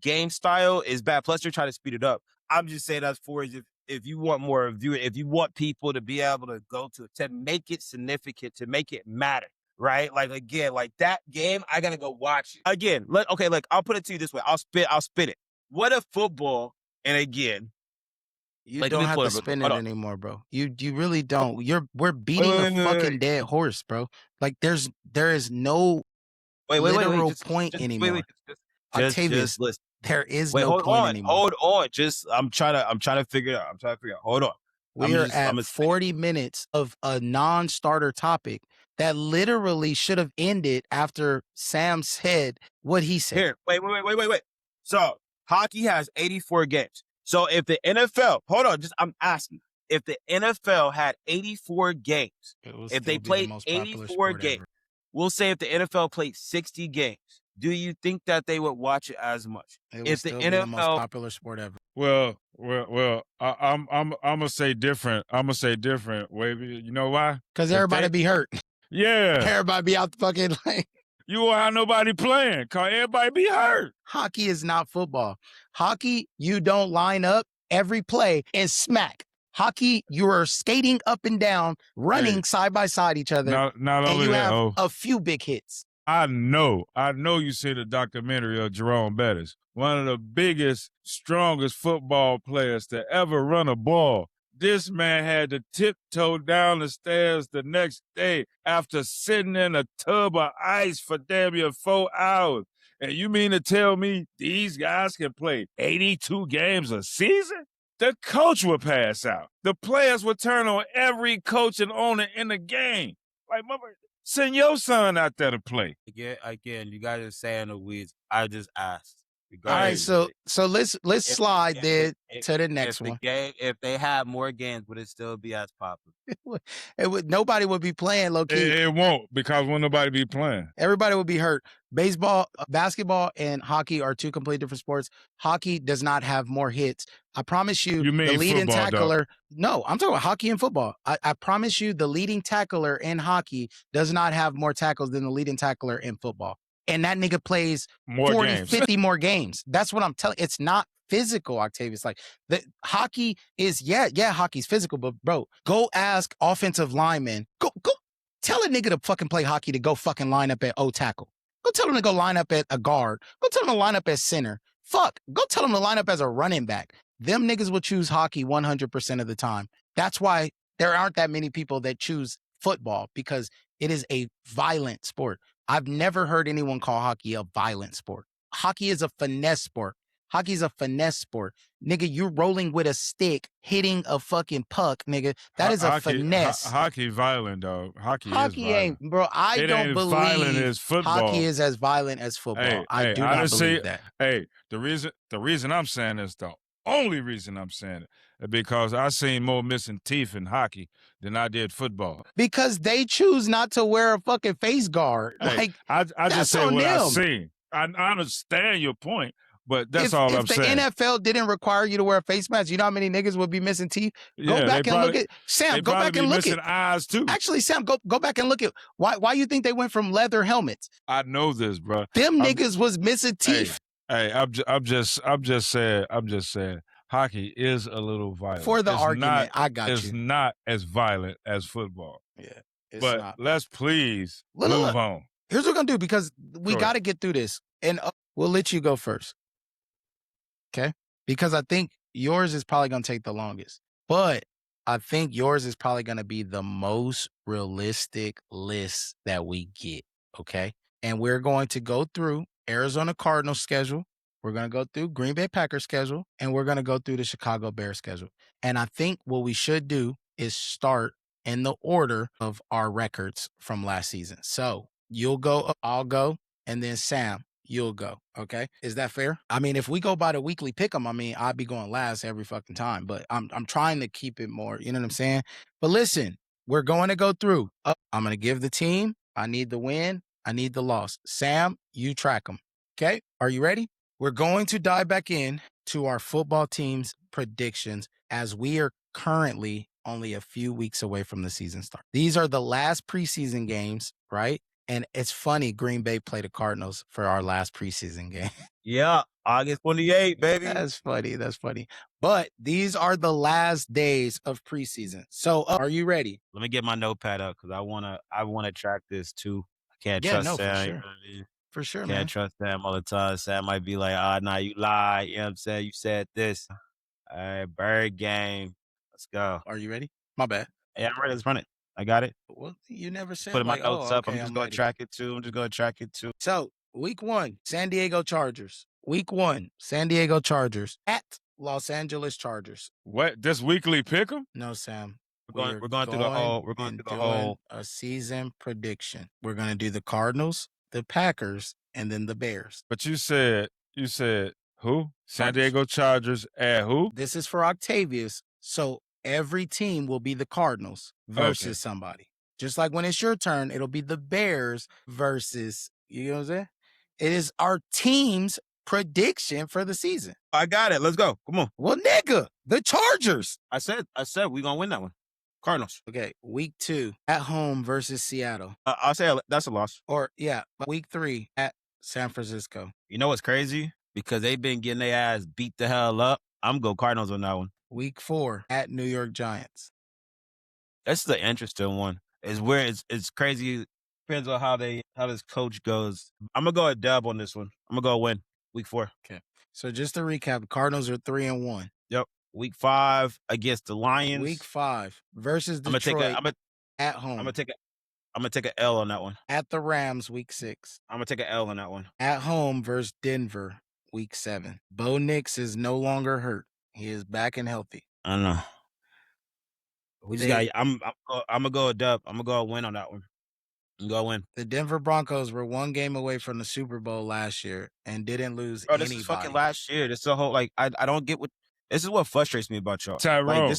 game style is bad. Plus, you're trying to speed it up. I'm just saying as far as if you want more viewers, if you want people to be able to go to make it significant, to make it matter, right? Like, again, like that game, I gotta go watch it again. I'll put it to you this way. I'll spit it. What if football? And again, you don't have to spin it anymore, bro. You really don't. We're beating a fucking dead horse, bro. Like, there is no literal point anymore. Octavius, there is no point anymore. Hold on. I'm trying to figure it out. Hold on. We are at 40 minutes of a non-starter topic that literally should have ended after Sam said what he said. Here, wait. So hockey has 84 games. So if the NFL, hold on, I'm asking, if the NFL had 84 games, if they played 84 games, we'll say if the NFL played 60 games, do you think that they would watch it as much? It would still be the most popular sport ever. Well, I'm gonna say different. Wavy. You know why? Because everybody be hurt. Yeah. Everybody be out the fucking lane. You won't have nobody playing because everybody be hurt. Hockey is not football. Hockey, you don't line up every play and smack. Hockey, you are skating up and down, running side by side each other. Not and only you that, have a few big hits. I know you see the documentary of Jerome Bettis, one of the biggest, strongest football players to ever run a ball. This man had to tiptoe down the stairs the next day after sitting in a tub of ice for damn near 4 hours. And you mean to tell me these guys can play 82 games a season? The coach would pass out. The players would turn on every coach and owner in the game. Like, mother, send your son out there to play. Again, you guys are saying the weeds. I just asked. All right, so let's slide there if- to the next if the one. game, if they have more games, would it still be as popular? Nobody would be playing low key. It won't, because won't nobody be playing. Everybody would be hurt. Baseball, basketball, and hockey are two completely different sports. Hockey does not have more hits. I promise you, You mean the leading football, tackler. No, I'm talking about hockey and football. I promise you, the leading tackler in hockey does not have more tackles than the leading tackler in football. And that nigga plays More 40, games. 50 more games. That's what I'm telling. It's not physical, Octavius. Like the hockey is, hockey's physical, but bro, go ask offensive linemen. Go tell a nigga to fucking play hockey to go fucking line up at O tackle. Go tell him to go line up at a guard. Go tell him to line up at center. Fuck. Go tell him to line up as a running back. Them niggas will choose hockey 100% of the time. That's why there aren't that many people that choose football, because it is a violent sport. I've never heard anyone call hockey a violent sport. Hockey is a finesse sport. Hockey is a finesse sport. Nigga, you're rolling with a stick, hitting a fucking puck, nigga. That is a finesse. Hockey violent, dog. Hockey is Hockey violent. ain't, bro. I It don't ain't believe violent as football. hockey is as violent as football. I do not believe that. Hey, the reason I'm saying this, the only reason I'm saying it, is because I seen more missing teeth in hockey than I did football. Because they choose not to wear a fucking face guard. Hey, Like, I that's just say on what I them. seen. I understand your point, but that's all I'm saying. If the NFL didn't require you to wear a face mask, you know how many niggas would be missing teeth? Go Yeah, back they and look probably- at Sam. They Go probably back and be look missing at. eyes too. Actually, Sam, go back and look at why you think they went from leather helmets. I know this, bro. Them niggas was missing teeth. Hey, I'm just saying. Hockey is a little violent. For the It's argument, I got It's you. not as violent as football. Yeah, it's But not. let's please Look. move on. Here's what we're gonna do, because we Go got to ahead. get through this, and we'll let you go first, okay? Because I think yours is probably gonna take the longest, but I think yours is probably gonna be the most realistic list that we get, okay? And we're going to go through Arizona Cardinals schedule. We're going to go through Green Bay Packers schedule, and we're going to go through the Chicago Bears schedule. And I think what we should do is start in the order of our records from last season. So you'll go, I'll go, and then Sam, you'll go. Okay. Is that fair? I mean, if we go by the weekly pick 'em, I mean, I'd be going last every fucking time, but I'm trying to keep it more, you know what I'm saying? But listen, we're going to go through. I'm going to give the team. I need the win. I need the loss. Sam, you track them. Okay. Are you ready? We're going to dive back in to our football team's predictions, as we are currently only a few weeks away from the season start. These are the last preseason games, right? And it's funny, Green Bay played the Cardinals for our last preseason game. Yeah, August 28th, baby. That's funny. But these are the last days of preseason. So are you ready? Let me get my notepad up, because I wanna track this too. I can't Yeah, trust no, for Sam. sure. You know what I mean? For sure, Can't man. trust Sam all the time. Sam might be like, nah, you lied. You know what I'm saying? You said this. All right, bird game. Let's go. Are you ready? My bad. Yeah, I'm ready. Let's run it. I got it. Well, you never said Putting my like, notes up. okay, I'm just gonna ready. track it too. So, week 1, San Diego Chargers. Week 1, San Diego Chargers at Los Angeles Chargers. What? This weekly pick 'em? No, Sam. We're going through the whole. We're going and through the doing whole. a season prediction. We're going to do the Cardinals, the Packers, and then the Bears. But you said who? San Chargers. Diego Chargers at who? This is for Octavius. So every team will be the Cardinals versus Okay. somebody. Just like when it's your turn, it'll be the Bears versus, you know what I'm saying? It is our team's prediction for the season. I got it. Let's go. Come on. Well, nigga, the Chargers. I said we gonna win that one. Cardinals. Okay, week 2 at home versus Seattle. I'll say that's a loss. Or, yeah, week 3 at San Francisco. You know what's crazy? Because they've been getting their ass beat the hell up. I'm go Cardinals on that one. Week 4 at New York Giants. This is an interesting one. It's where it's crazy. Depends on how this coach goes. I'm gonna go a dub on this one. I'm gonna go win week 4. So just to recap, the Cardinals are 3-1. Yep. Week 5 against the Lions. Week 5 versus I'm Detroit gonna at home. I'm gonna take an L on that one. At the Rams, week 6. I'm gonna take an L on that one. At home versus Denver, week 7. Bo Nix is no longer hurt. He is back and healthy. I don't know. We just got. I'm gonna go a dub. I'm gonna go a win on that one. I'm gonna go win. The Denver Broncos were one game away from the Super Bowl last year and didn't lose Bro, anybody. this is fucking last year. This is a whole I don't get what. This is what frustrates me about y'all. Tyrone,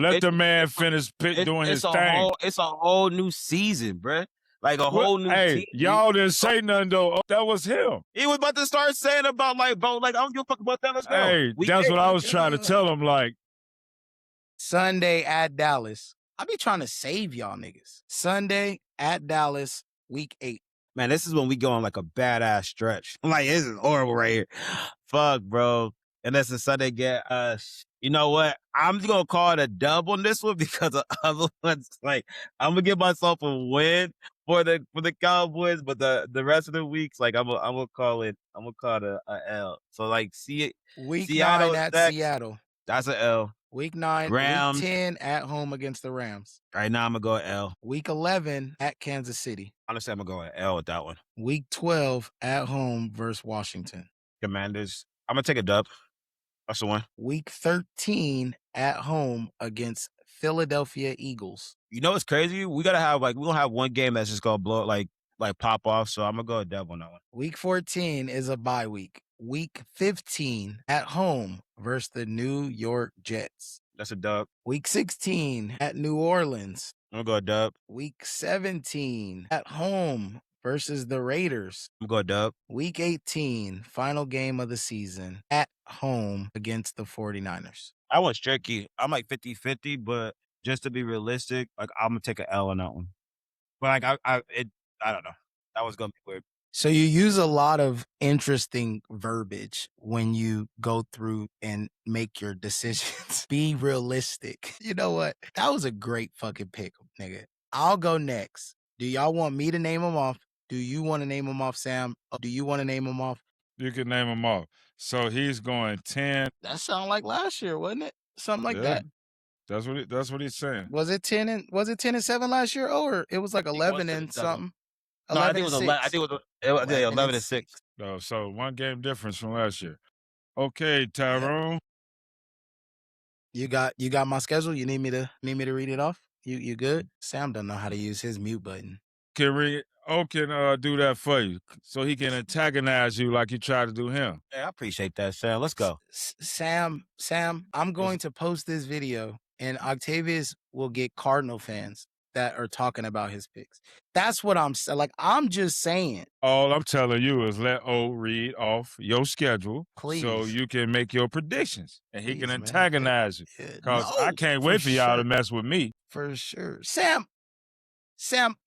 let the man finish doing his thing. It's a whole new season, bruh. Like a whole new team. Y'all didn't say nothing though. That was him. He was about to start saying about bro, I don't give a fuck about that. Let's go. Hey, that's what I was trying to tell him. Like Sunday at Dallas. I be trying to save y'all niggas. Sunday at Dallas, week 8. Man, this is when we go on like a badass stretch. Like, this is horrible right here. Fuck, bro. And that's a Sunday get us. You know what? I'm just gonna call it a dub on this one because the other ones, like, I'm gonna give myself a win for the Cowboys, but the rest of the weeks, like, I'm gonna call it a L. So like, Week Seattle 9 at next. Seattle. That's an L. Week 9, Rams. week 10 at home against the Rams. Right now, I'm gonna go L. Week 11 at Kansas City. Honestly, I'm gonna go L with that one. Week 12 at home versus Washington. Commanders. I'm gonna take a dub. That's the one. Week 13 at home against Philadelphia Eagles. You know what's crazy? We gonna have one game that's just gonna blow like pop off. So I'm gonna go a dub on that one. Week 14 is a bye week. Week 15 at home versus the New York Jets. That's a dub. Week 16 at New Orleans. I'm gonna go a dub. Week 17 at home versus the Raiders. I'm gonna go a dub. Week 18, final game of the season at home against the 49ers. I was tricky. I'm like 50-50, but just to be realistic, like I'm gonna take an L on that one. But like I don't know. That was gonna be weird. So you use a lot of interesting verbiage when you go through and make your decisions. Be realistic. You know what? That was a great fucking pick, nigga. I'll go next. Do y'all want me to name them off? Do you want to name them off, Sam? Or do you want to name them off? You can name them off. So he's going 10. That sounded like last year, wasn't it? Something like that. That's what he's saying. Was it 10 and 7 last year? Or it was like 11 and something? No, I think it was 11. I think it was 11 and 6. No, so one game difference from last year. Okay, Tyrone. You got my schedule? You need me to read it off? You good? Sam doesn't know how to use his mute button. Can do that for you so he can antagonize you like you tried to do him. Yeah, I appreciate that, Sam. Let's go. Sam, I'm going to post this video and Octavius will get Cardinal fans that are talking about his picks. That's what I'm saying. Like, I'm just saying. All I'm telling you is let O read off your schedule, please, so you can make your predictions and he please, can man. antagonize you. Because No, I can't wait for y'all to mess with me. For sure. Sam,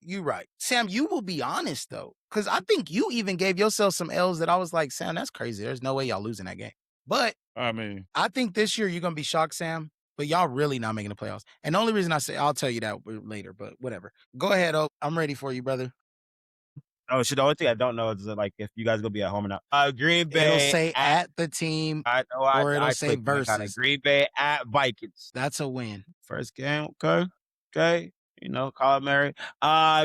you right. Sam, you will be honest though, because I think you even gave yourself some L's that I was like, Sam, that's crazy. There's no way y'all losing that game. But I mean, I think this year you're gonna be shocked, Sam. But y'all really not making the playoffs. And the only reason I say, I'll tell you that later, but whatever. Go ahead, Oak. I'm ready for you, brother. Oh, shit. The only thing I don't know is like if you guys gonna be at home or not. Green Bay. It'll say at the team, or it'll say versus. Green Bay at Vikings. That's a win. First game, okay. You know, call it Mary.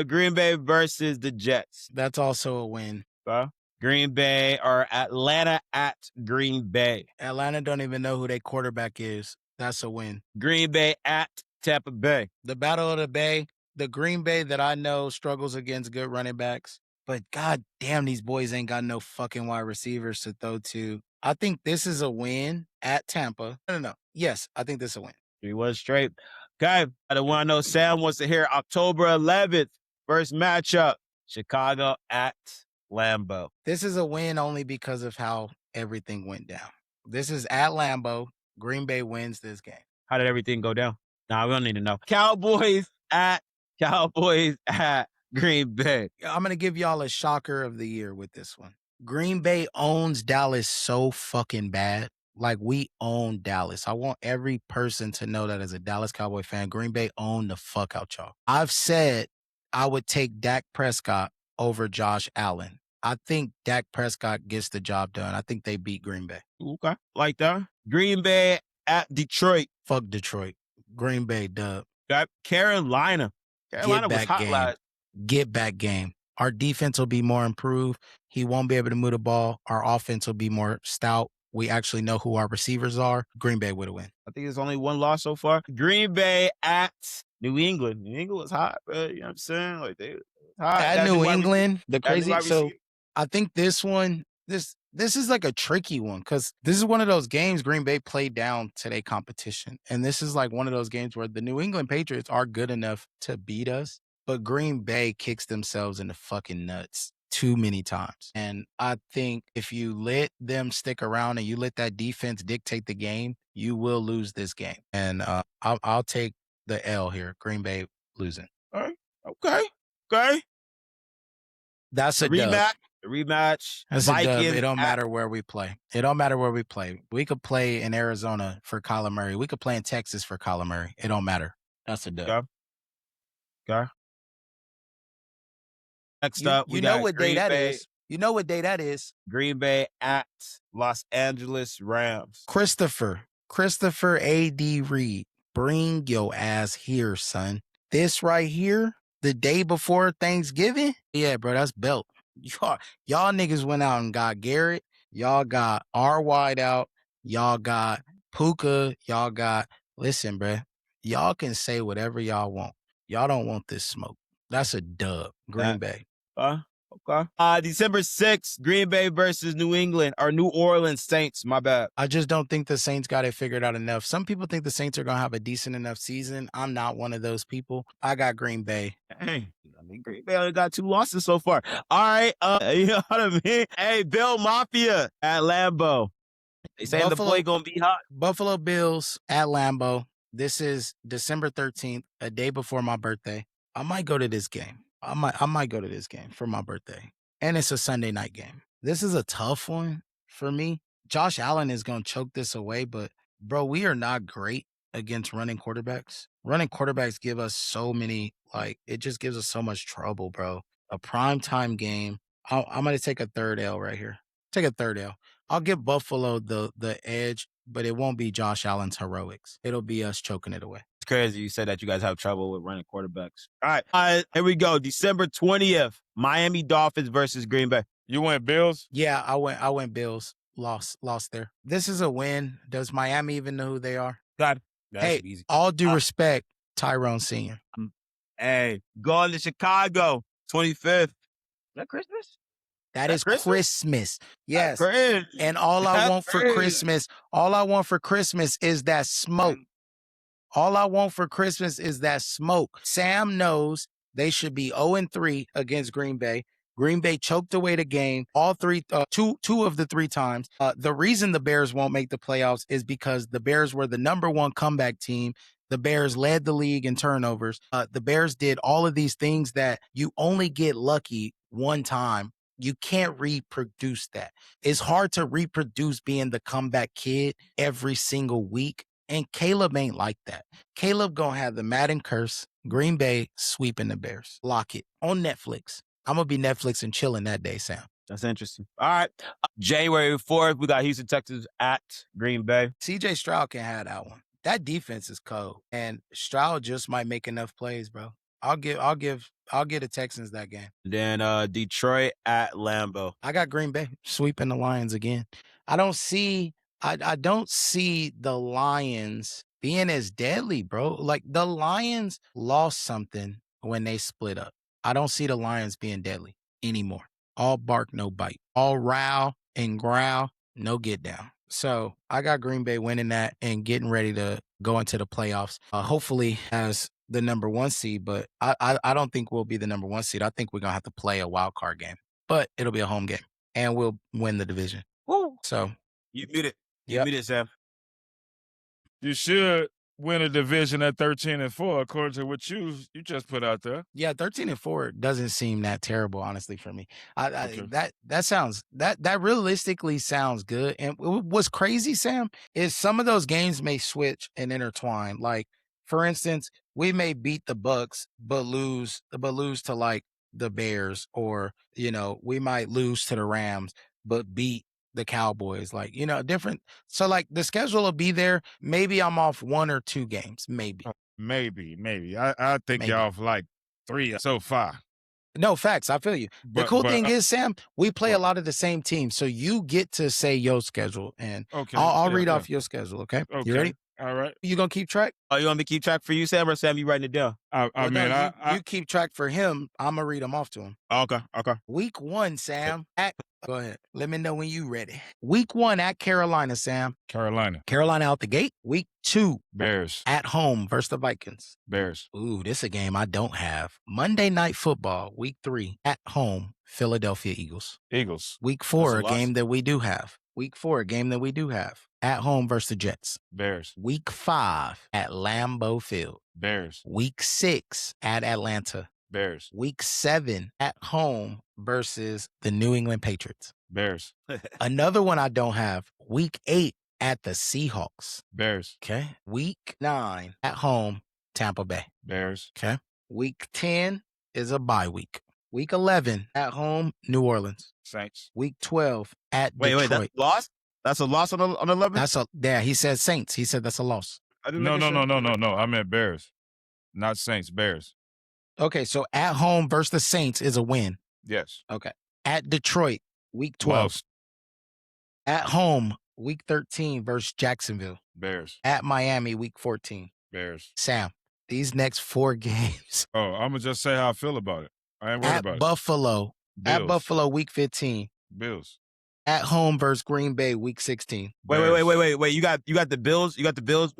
Green Bay versus the Jets. That's also a win. Green Bay or Atlanta at Green Bay. Atlanta don't even know who their quarterback is. That's a win. Green Bay at Tampa Bay. The Battle of the Bay. The Green Bay that I know struggles against good running backs. But god damn, these boys ain't got no fucking wide receivers to throw to. I think this is a win at Tampa. No. Yes, I think this is a win. 3-1 straight. Okay, I don't want to know Sam wants to hear October 11th. First matchup, Chicago at Lambeau. This is a win only because of how everything went down. This is at Lambeau. Green Bay wins this game. How did everything go down? Nah, we don't need to know. Cowboys at Green Bay. I'm going to give y'all a shocker of the year with this one. Green Bay owns Dallas so fucking bad. Like, we own Dallas. I want every person to know that as a Dallas Cowboy fan, Green Bay owned the fuck out y'all. I've said I would take Dak Prescott over Josh Allen. I think Dak Prescott gets the job done. I think they beat Green Bay. Okay. Like that. Green Bay at Detroit. Fuck Detroit. Green Bay dub. Got Carolina. Carolina was back hot game. last. Get back game. Our defense will be more improved. He won't be able to move the ball. Our offense will be more stout. We actually know who our receivers are. Green Bay would have win. I think there's only one loss so far. Green Bay at New England. New England was hot, bro. You know what I'm saying? Like they hot. At New England, the crazy. So receiver. I think this one, this is like a tricky one because this is one of those games Green Bay played down to their competition. And this is like one of those games where the New England Patriots are good enough to beat us, but Green Bay kicks themselves in the fucking nuts too many times. And I think if you let them stick around and you let that defense dictate the game, you will lose this game. And I'll take the L here. Green Bay losing. All right. Okay. That's a rematch. dub. Rematch. That's a dub. It don't matter where we play. It don't matter where we play. We could play in Arizona for Kyler Murray. We could play in Texas for Kyler Murray. It don't matter. That's a dub. Okay. Next up, we got what day that is. You know what day that is. Green Bay at Los Angeles Rams. Christopher A.D. Reed, bring your ass here, son. This right here, the day before Thanksgiving? Yeah, bro, that's belt. Y'all niggas went out and got Garrett. Y'all got R wide out. Y'all got Puka. Y'all got, listen, bro, y'all can say whatever y'all want. Y'all don't want this smoke. That's a dub. Green Bay. Okay. December 6th, Green Bay versus New England or New Orleans Saints. My bad. I just don't think the Saints got it figured out enough. Some people think the Saints are going to have a decent enough season. I'm not one of those people. I got Green Bay. Hey, Green Bay only got 2 losses so far. All right. You know what I mean? Hey, Bill Mafia at Lambeau. They saying the boy going to be hot. Buffalo Bills at Lambeau. This is December 13th, a day before my birthday. I might go to this game. I might go to this game for my birthday. And it's a Sunday night game. This is a tough one for me. Josh Allen is going to choke this away, but bro, we are not great against running quarterbacks. Running quarterbacks give us so many, it just gives us so much trouble, bro. A primetime game. I'm going to take a third L right here. Take a third L. I'll give Buffalo the edge, but it won't be Josh Allen's heroics. It'll be us choking it away. It's crazy you said that you guys have trouble with running quarterbacks. All right, here we go. December 20th, Miami Dolphins versus Green Bay. You went Bills? Yeah, I went Bills. Lost there. This is a win. Does Miami even know who they are? God, that's hey, easy. All due respect, Tyrone Sr. Hey, going to Chicago, 25th. Is that Christmas? That is Christmas. Yes. And all I want for Christmas is that smoke. All I want for Christmas is that smoke. Sam knows they should be 0-3 against Green Bay. Green Bay choked away the game two of the 3 times. The reason the Bears won't make the playoffs is because the Bears were the number 1 comeback team. The Bears led the league in turnovers. The Bears did all of these things that you only get lucky one time. You can't reproduce that. It's hard to reproduce being the comeback kid every single week. And Caleb ain't like that. Caleb gonna have the Madden curse. Green Bay sweeping the Bears. Lock it on Netflix. I'm gonna be Netflix and chilling that day, Sam. That's interesting. All right. January 4th, we got Houston Texans at Green Bay. CJ Stroud can have that one. That defense is cold. And Stroud just might make enough plays, bro. I'll give the Texans that game. Then Detroit at Lambeau. I got Green Bay sweeping the Lions again. I don't see the Lions being as deadly, bro. Like the Lions lost something when they split up. I don't see the Lions being deadly anymore. All bark, no bite. All row and growl, no get down. So I got Green Bay winning that and getting ready to go into the playoffs. Hopefully as the number 1 seed, but I don't think we'll be the number 1 seed. I think we're going to have to play a wild card game, but it'll be a home game and we'll win the division. Woo. So you beat it. You beat it, Sam. You should win a division at 13-4, according to what you just put out there. Yeah, 13-4 doesn't seem that terrible, honestly, for me. Okay. That realistically sounds good. And what's crazy, Sam, is some of those games may switch and intertwine. Like, for instance, we may beat the Bucks, but lose to like the Bears, or we might lose to the Rams, but beat the Cowboys, like, different. So like the schedule will be there. Maybe I'm off 1 or 2 games, maybe. Maybe. I think y'all off like 3 so far. No, facts. I feel you. The cool thing is, Sam, we play a what? lot of the same teams, so you get to say your schedule, and Okay. I'll read off your schedule. Okay. You ready? All right. You gonna keep track? Oh, you want me to keep track for you, Sam, or Sam, you writing it down? You keep track for him. I'm gonna read them off to him. Okay. Week 1, Sam. Go ahead. Let me know when you ready. Week 1 at Carolina, Sam. Carolina out the gate. Week 2, Bears. at home versus the Vikings. Bears. Ooh, this is a game I don't have. Monday Night Football, Week 3, at home, Philadelphia Eagles. Eagles. Week 4, That's a loss. game that we do have. At home versus the Jets. Bears. Week 5 at Lambeau Field. Bears. Week 6 at Atlanta. Bears. Week 7 at home versus the New England Patriots. Bears. Another one I don't have. Week 8 at the Seahawks. Bears. Okay. Week 9 at home, Tampa Bay. Bears. Okay. Week 10 is a bye week. Week 11 at home, New Orleans. Saints. Week 12 at Detroit. Wait, that's a loss? That's a loss on 11? He said Saints. He said that's a loss. No. I meant Bears. Not Saints, Bears. Okay, so at home versus the Saints is a win. Yes. Okay. At Detroit, week 12. Lost. At home, week 13 versus Jacksonville. Bears. At Miami, week 14. Bears. Sam, these next 4 games. Oh, I'm going to just say how I feel about it. I ain't worried about At Buffalo. Bills. At Buffalo, week 15. Bills. At home versus Green Bay, week 16. Wait. You got the Bills? You got the Bills?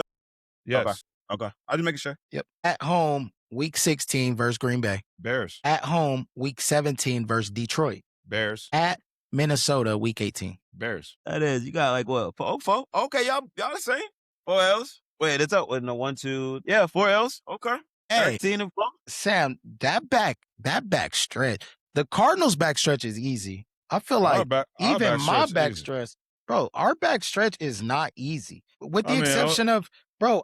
Yes. Okay. I'm just making sure. Yep. At home, week 16 versus Green Bay. Bears. At home, week 17 versus Detroit. Bears. At Minnesota, week 18. Bears. That is. You got like what? Four? Okay, y'all the same. 4 L's. Wait, it's up with no 1, 2. Yeah, 4 L's. Okay. Hey, 13 and 4. Sam, that back stretch. The Cardinals back stretch is easy. I feel like even my back stretch, bro, our back stretch is not easy. With the exception of, bro,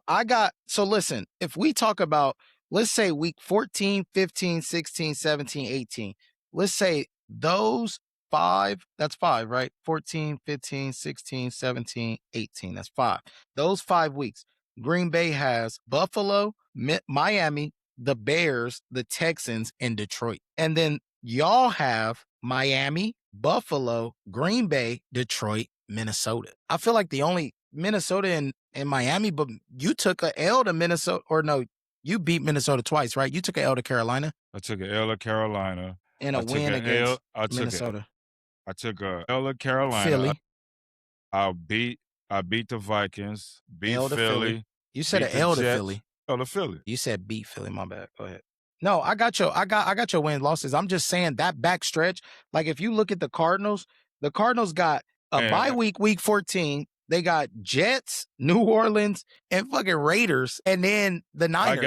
so listen, if we talk about, let's say week 14, 15, 16, 17, 18, let's say those 5, that's 5, right? 14, 15, 16, 17, 18, that's 5. Those 5 weeks, Green Bay has Buffalo, Miami, the Bears, the Texans, and Detroit. And then y'all have Miami, Buffalo, Green Bay, Detroit, Minnesota. I feel like the only Minnesota and Miami, but you took a L to Minnesota, or no, you beat Minnesota twice, right? You took an L to Carolina. I took an L to Carolina. And a win against Minnesota. I took a L to Carolina. Philly. I beat the Vikings. Beat L to Philly. You said an L to Philly. L to Philly. You said beat Philly. My bad. Go ahead. No, I got your win losses. I'm just saying that back stretch. Like if you look at the Cardinals got a bye week, week 14. They got Jets, New Orleans, and fucking Raiders, and then the Niners.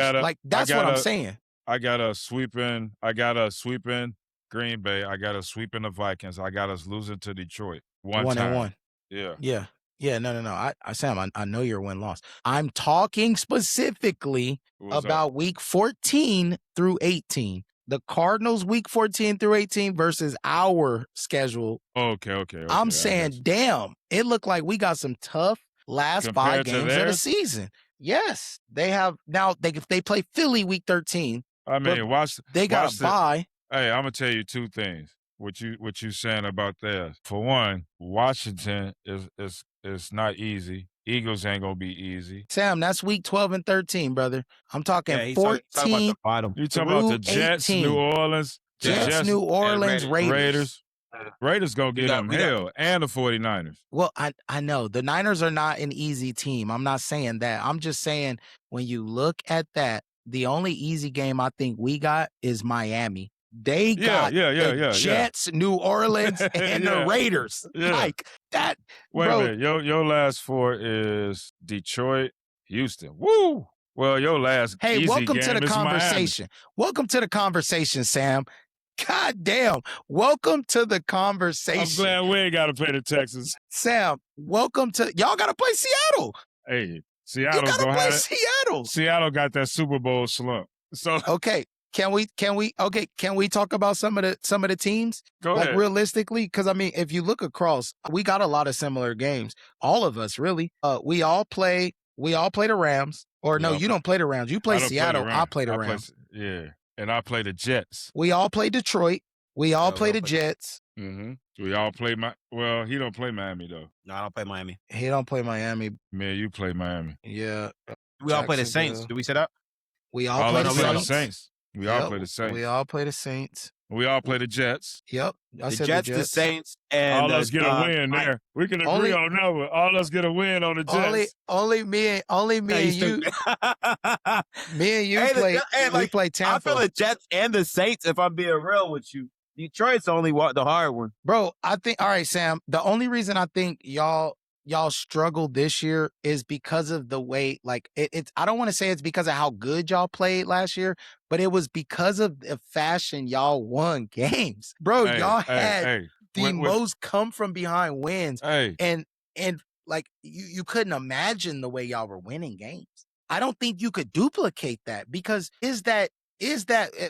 That's what I'm saying. I got a sweeping Green Bay. I got a sweeping the Vikings. I got us losing to Detroit. 1 time. 1-1. Yeah. Yeah. No. Sam, I know your win loss. I'm talking specifically about week 14 through 18. The Cardinals week 14 through 18 versus our schedule. Okay. I'm saying, damn, it looked like we got some tough last Compared 5 games of the season. Yes, they have. Now they play Philly week 13. I mean, they got a bye. Hey, I'm gonna tell you 2 things. What you saying about that? For one, Washington is not easy. Eagles ain't gonna be easy. Sam, that's week 12 and 13, brother. I'm talking 14. You talking about the Jets, 18. New Orleans, New Orleans, Raiders. Raiders gonna get them hell, and the 49ers. Well, I know the Niners are not an easy team. I'm not saying that. I'm just saying when you look at that, the only easy game I think we got is Miami. They got the Jets, New Orleans, and the Raiders. Like that. Wait a minute. Your last 4 is Detroit, Houston. Woo! Well, your last easy welcome game to the is conversation. Miami. Welcome to the conversation, Sam. God damn. Welcome to the conversation. I'm glad we ain't got to play the Texans. Sam, welcome to y'all got to play Seattle. Hey, Seattle's you got to gonna play have Seattle. Seattle got that Super Bowl slump. So okay. Can we talk about some of the teams? Go Like ahead. realistically, because I mean, if you look across, we got a lot of similar games. All of us really. We all play the Rams. Or no, you don't play the Rams. You play I don't Seattle. play I play the Rams. Yeah, and I play the Jets. We all play Detroit. We all play the Jets. Mm-hmm. We all play well, he don't play Miami though. No, I don't play Miami. He don't play Miami. Man, you play Miami. Yeah. We all play the Saints. Jacksonville. Do we set up? We all play the Saints. We all play the Saints. We all play the Saints. We all play the Jets. Yep. I The said Jets, the Saints, and all us get a win there. We can agree on that one. All us get a win on the Jets. Only me and you. Me and you we play Tampa. I feel the Jets and the Saints, if I'm being real with you. Detroit's the hard one. Bro, I think, all right, Sam, the only reason I think y'all struggled this year is because of the way, like, it's I don't want to say it's because of how good y'all played last year, but it was because of the fashion y'all won games. Bro, y'all had the most come from behind wins. And like, you couldn't imagine the way y'all were winning games. I don't think you could duplicate that because is that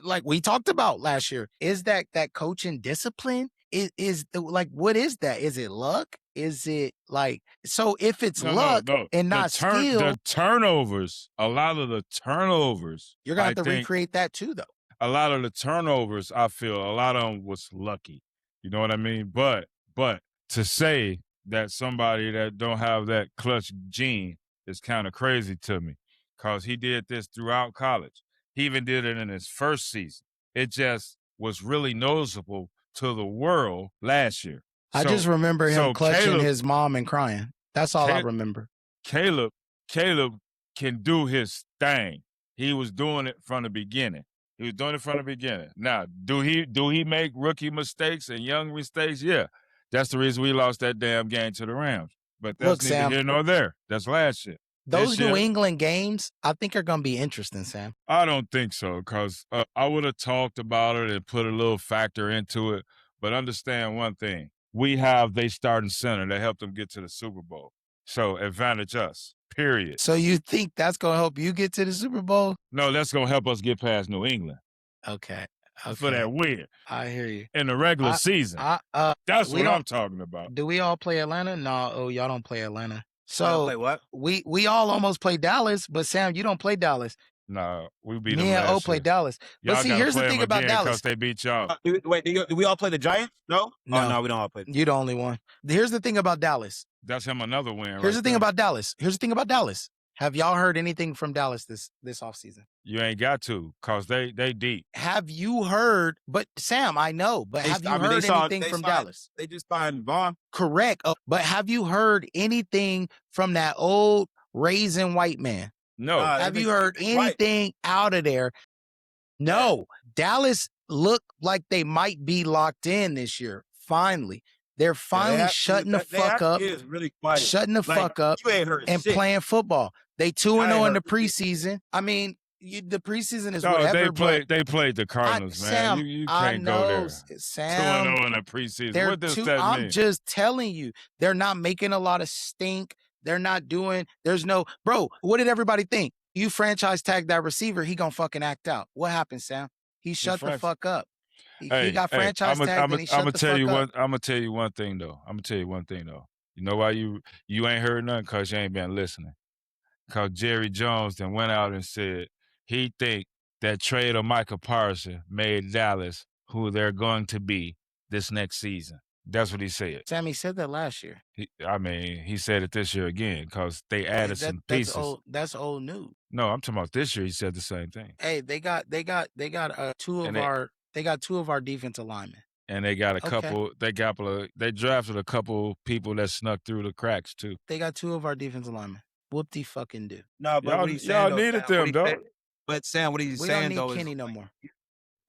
like we talked about last year? Is that coaching discipline? Is like, what is that? Is it luck? Is it like, so if it's luck and not skill, the turnovers, a lot of the turnovers, you're gonna have to recreate that too, though. A lot of the turnovers, I feel a lot of them was lucky. You know what I mean? But to say that somebody that don't have that clutch gene is kind of crazy to me, because he did this throughout college. He even did it in his first season. It just was really noticeable to the world last year. I just remember him clutching his mom and crying. That's all I remember. Caleb can do his thing. He was doing it from the beginning. Now, do he make rookie mistakes and young mistakes? Yeah. That's the reason we lost that damn game to the Rams. But that's neither here nor there. That's last year. Those New England games, I think, are going to be interesting, Sam. I don't think so, because I would have talked about it and put a little factor into it. But understand one thing. We have their starting center that helped them get to the Super Bowl. So advantage us, period. So you think that's going to help you get to the Super Bowl? No, that's going to help us get past New England. Okay. For that win. I hear you. In the regular season. That's what I'm talking about. Do we all play Atlanta? No, y'all don't play Atlanta. So play what? We all almost play Dallas, but Sam, you don't play Dallas. No, we beat them. Me and O play Dallas. But see, here's the thing about Dallas. Because they beat y'all. Wait, do we all play the Giants? No? No. Oh, no, we don't all play. You're the only one. Here's the thing about Dallas. That's him another win. Here's the thing about Dallas. Have y'all heard anything from Dallas this offseason? You ain't got to, because they deep. Have you heard, but Sam, I know, but have you heard anything from Dallas? They just signed Vaughn. Correct. But have you heard anything from that old raisin white man? No. Have you heard anything out of there? No. Dallas look like they might be locked in this year. Finally. They're finally shutting the fuck up. Really quiet. Shutting the fuck up and playing football. They 2-0 in the preseason. I mean, the preseason is whatever. They played the Cardinals, man. Sam, you can't go there. Sam, 2-0 in the preseason. What does that mean? I'm just telling you, they're not making a lot of stink. They're not doing. There's no, bro. What did everybody think? You franchise tag that receiver, he gonna fucking act out. What happened, Sam? He shut the fuck up. He got franchise tagged and he shut the fuck up. I'm gonna tell you one thing though. You know why you ain't heard nothing? Because you ain't been listening. Because Jerry Jones then went out and said he think that trade of Micah Parsons made Dallas who they're going to be this next season. That's what he said. Sammy said that last year. He said it this year again because they added some pieces. That's old news. No, I'm talking about this year. He said the same thing. Hey, they got two of our defensive linemen. And they got a couple. They drafted a couple people that snuck through the cracks too. They got two of our defensive linemen. Whoop-de-fucking do. No, but y'all needed them, though. But Sam, what he's saying though is we don't need Kenny no more.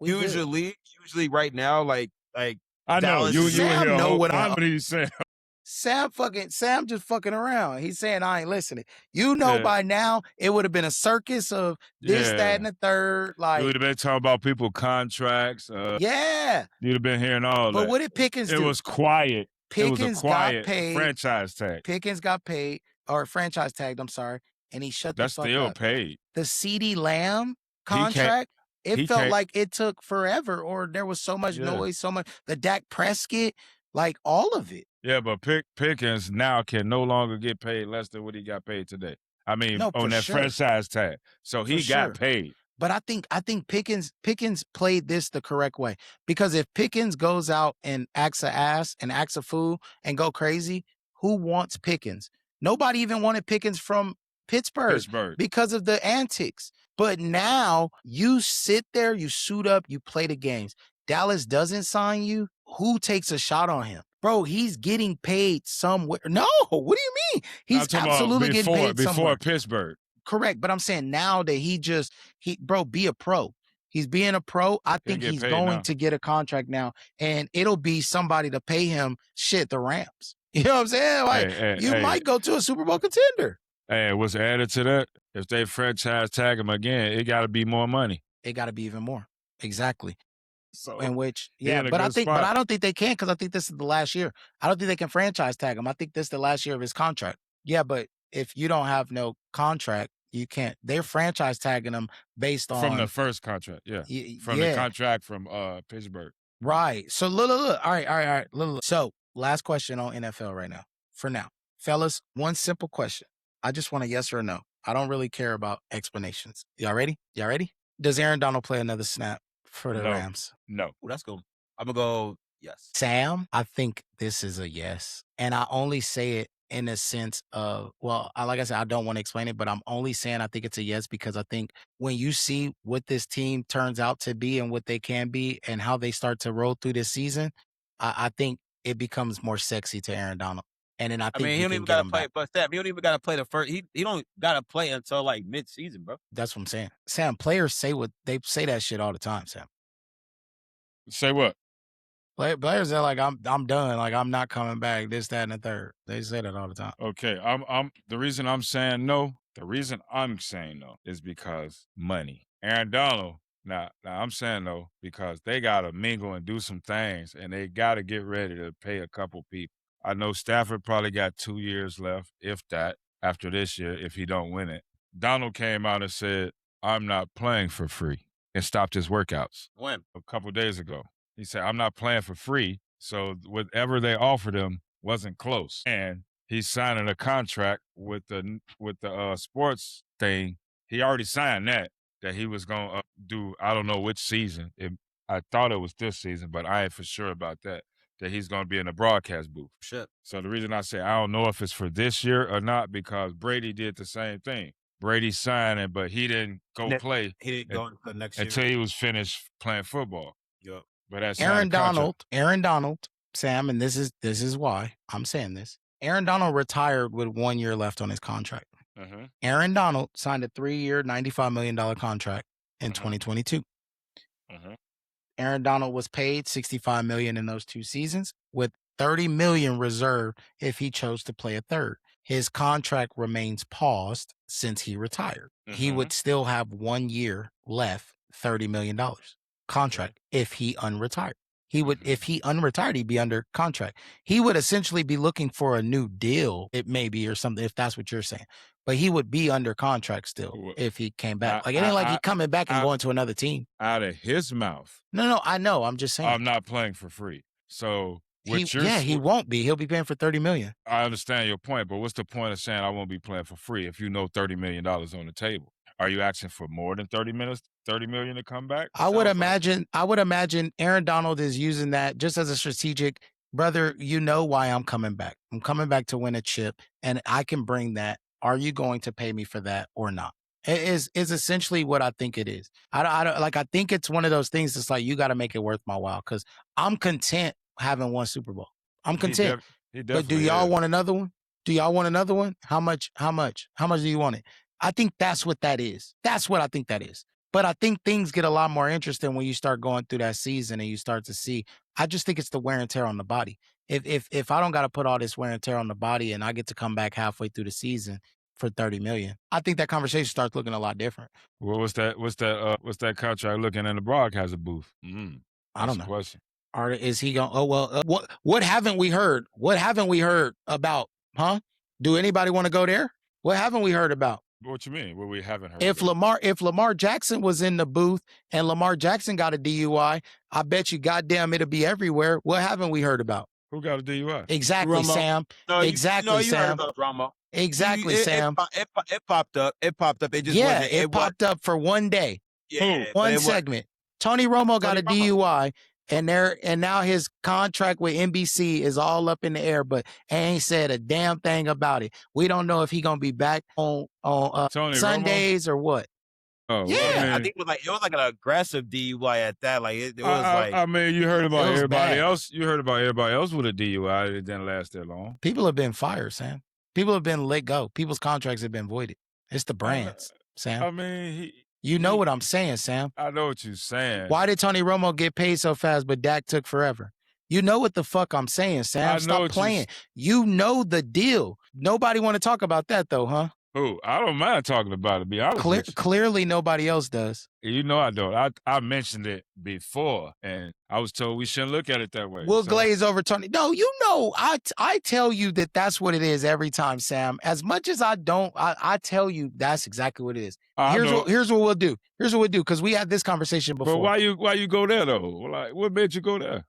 Usually, right now, like I know you know what he's saying. Sam just fucking around. He's saying I ain't listening. You know by now it would have been a circus of this, that, and the third. Like you would have been talking about people contracts. Yeah. You'd have been hearing all that. But what did Pickens do? It was quiet. Pickens got paid. Franchise tag. Pickens got paid or franchise tagged. I'm sorry, and he shut the fuck up. That's still paid. The CeeDee Lamb contract. it felt like it took forever, or there was so much noise, so much the Dak Prescott, like all of it. Yeah, but Pickens now can no longer get paid less than what he got paid today. I mean, No, on for that sure. franchise tag. So he got paid. But I think Pickens played this the correct way, because if Pickens goes out and acts a ass and acts a fool and go crazy, who wants Pickens? Nobody even wanted Pickens from Pittsburgh because of the antics. But now you sit there, you suit up, you play the games. Dallas doesn't sign you. Who takes a shot on him? Bro, he's getting paid somewhere. No, what do you mean? He's absolutely getting paid somewhere. Before Pittsburgh. Correct. But I'm saying now that bro, be a pro. He's being a pro. I think he's going to get a contract now, and it'll be somebody to pay him the Rams. You know what I'm saying? Like, you might go to a Super Bowl contender. Hey, what's added to that? If they franchise tag him again, it got to be more money. It got to be even more. Exactly. So, in which, but I don't think they can, because I think this is the last year. I don't think they can franchise tag him. I think this is the last year of his contract. Yeah, but if you don't have no contract, you can't. They're franchise tagging him based on from the first contract. Yeah, from the contract from Pittsburgh. Right. So look. All right. Look. So last question on NFL right now. For now, fellas, one simple question. I just want a yes or a no. I don't really care about explanations. Y'all ready? Does Aaron Donald play another snap for the Rams? No. Ooh, that's cool. I'm gonna go yes. Sam, I think this is a yes, and I only say it in a sense of, like I said, I don't want to explain it, but I'm only saying I think it's a yes because I think when you see what this team turns out to be and what they can be and how they start to roll through this season, I think it becomes more sexy to Aaron Donald. And then I think he don't even gotta play, but Sam, he don't even gotta play the first. He don't gotta play until like mid-season, bro. That's what I'm saying. Sam, players say that shit all the time, Sam. Say what? Players are like, I'm done. Like, I'm not coming back. This, that, and the third. They say that all the time. Okay, the reason I'm saying no is because money. Aaron Donald. Now I'm saying no because they gotta mingle and do some things, and they gotta get ready to pay a couple people. I know Stafford probably got 2 years left, if that, after this year, if he don't win it. Donald came out and said, I'm not playing for free, and stopped his workouts. When? A couple days ago. He said, I'm not playing for free, so whatever they offered him wasn't close. And he's signing a contract with the sports thing. He already signed that he was going to do, I don't know which season. I thought it was this season, but I ain't for sure about that he's going to be in the broadcast booth. Shit. So the reason I say I don't know if it's for this year or not, because Brady did the same thing. Brady signed it, but he didn't go play. He didn't go the next year. Until he was finished playing football. Yep. But that's Aaron Donald, Sam, and this is why I'm saying this. Aaron Donald retired with 1 year left on his contract. Uh-huh. Aaron Donald signed a 3-year, $95 million contract in 2022. Uh-huh. Aaron Donald was paid $65 million in those 2 seasons, with $30 million reserved if he chose to play a third. His contract remains paused since he retired. He would still have 1 year left, $30 million contract if he unretired. If he unretired, he'd be under contract. He would essentially be looking for a new deal, it may be, or something, if that's what you're saying. But he would be under contract still if he came back. Like, it ain't like he coming back and going to another team. Out of his mouth. No, I know. I'm just saying. I'm not playing for free. So he won't be. He'll be paying for $30 million. I understand your point, but what's the point of saying I won't be playing for free if you know $30 million on the table? Are you asking for more than $30 million to come back? I would imagine Aaron Donald is using that just as a strategic, brother, you know why I'm coming back. I'm coming back to win a chip, and I can bring that. Are you going to pay me for that or not? It is essentially what I think it is. I think it's one of those things that's like, you got to make it worth my while, because I'm content having one Super Bowl. I'm content. But do y'all want another one? How much do you want it? I think that's what that is. That's what I think that is. But I think things get a lot more interesting when you start going through that season and you start to see. I just think it's the wear and tear on the body. If I don't got to put all this wear and tear on the body and I get to come back halfway through the season for $30 million, I think that conversation starts looking a lot different. Well, what's that contract looking in the broadcaster booth? I don't know. Question. Is he going? Oh well. What haven't we heard? What haven't we heard about? Huh? Do anybody want to go there? What haven't we heard about? What you mean? What we haven't heard If Lamar Jackson was in the booth and Lamar Jackson got a DUI, I bet you goddamn it'll be everywhere. What haven't we heard about? Who got a DUI? Exactly, Romo. Sam. No, Exactly, you heard Sam. about Romo. Exactly, Sam. It popped up. It popped up. It just Yeah, wasn't. it popped up for one day. Yeah, One segment. Tony Romo got a DUI, and now his contract with NBC is all up in the air, but ain't said a damn thing about it. We don't know if he gonna be back on Tony Sundays or what. Oh, Yeah. well, I think it was like an aggressive DUI at that. Like it was like. I mean, you heard about It was everybody bad. else. You heard about everybody else with a DUI. It didn't last that long. People have been fired, Sam. People have been let go. People's contracts have been voided. It's the brands, Sam. I mean, you know what I'm saying, Sam. I know what you're saying. Why did Tony Romo get paid so fast, but Dak took forever? You know what the fuck I'm saying, Sam. Stop playing. You know the deal. Nobody want to talk about that though, huh? Who? I don't mind talking about it, be honest with you. Clearly nobody else does. You know I don't. I mentioned it before, and I was told we shouldn't look at it that way. We'll glaze over Tony. No, you know, I tell you that that's what it is every time, Sam. As much as I don't, I tell you that's exactly what it is. Here's what we'll do. Here's what we'll do, because we had this conversation before. But why you go there, though? Like, what made you go there?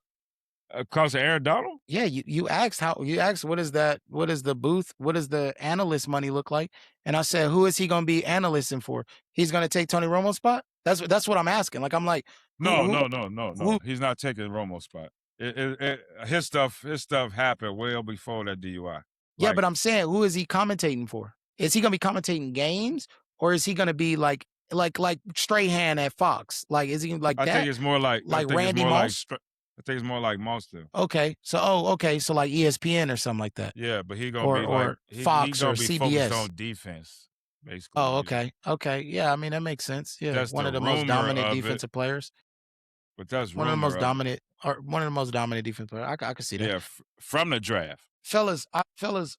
Because of Aaron Donald? Yeah, you asked what is the booth, what does the analyst money look like? And I said, who is he gonna be analysting for? He's gonna take Tony Romo's spot? That's what I'm asking. Like I'm like, no. He's not taking Romo's spot. His stuff happened well before that DUI. Yeah, but I'm saying, who is he commentating for? Is he gonna be commentating games, or is he gonna be like Strahan at Fox? Like, is he like that? I think it's more like Randy Moss. I think it's more like Monster. Okay, so so like ESPN or something like that. Yeah, but he gonna be like Fox he or gonna be CBS focused on defense, basically. Oh, okay. Yeah, I mean that makes sense. Yeah, That's one of the the most rumor dominant of defensive players. But that's One of the most rumor dominant, or one of the most dominant defensive players. I can see that. Yeah, from the draft. Fellas,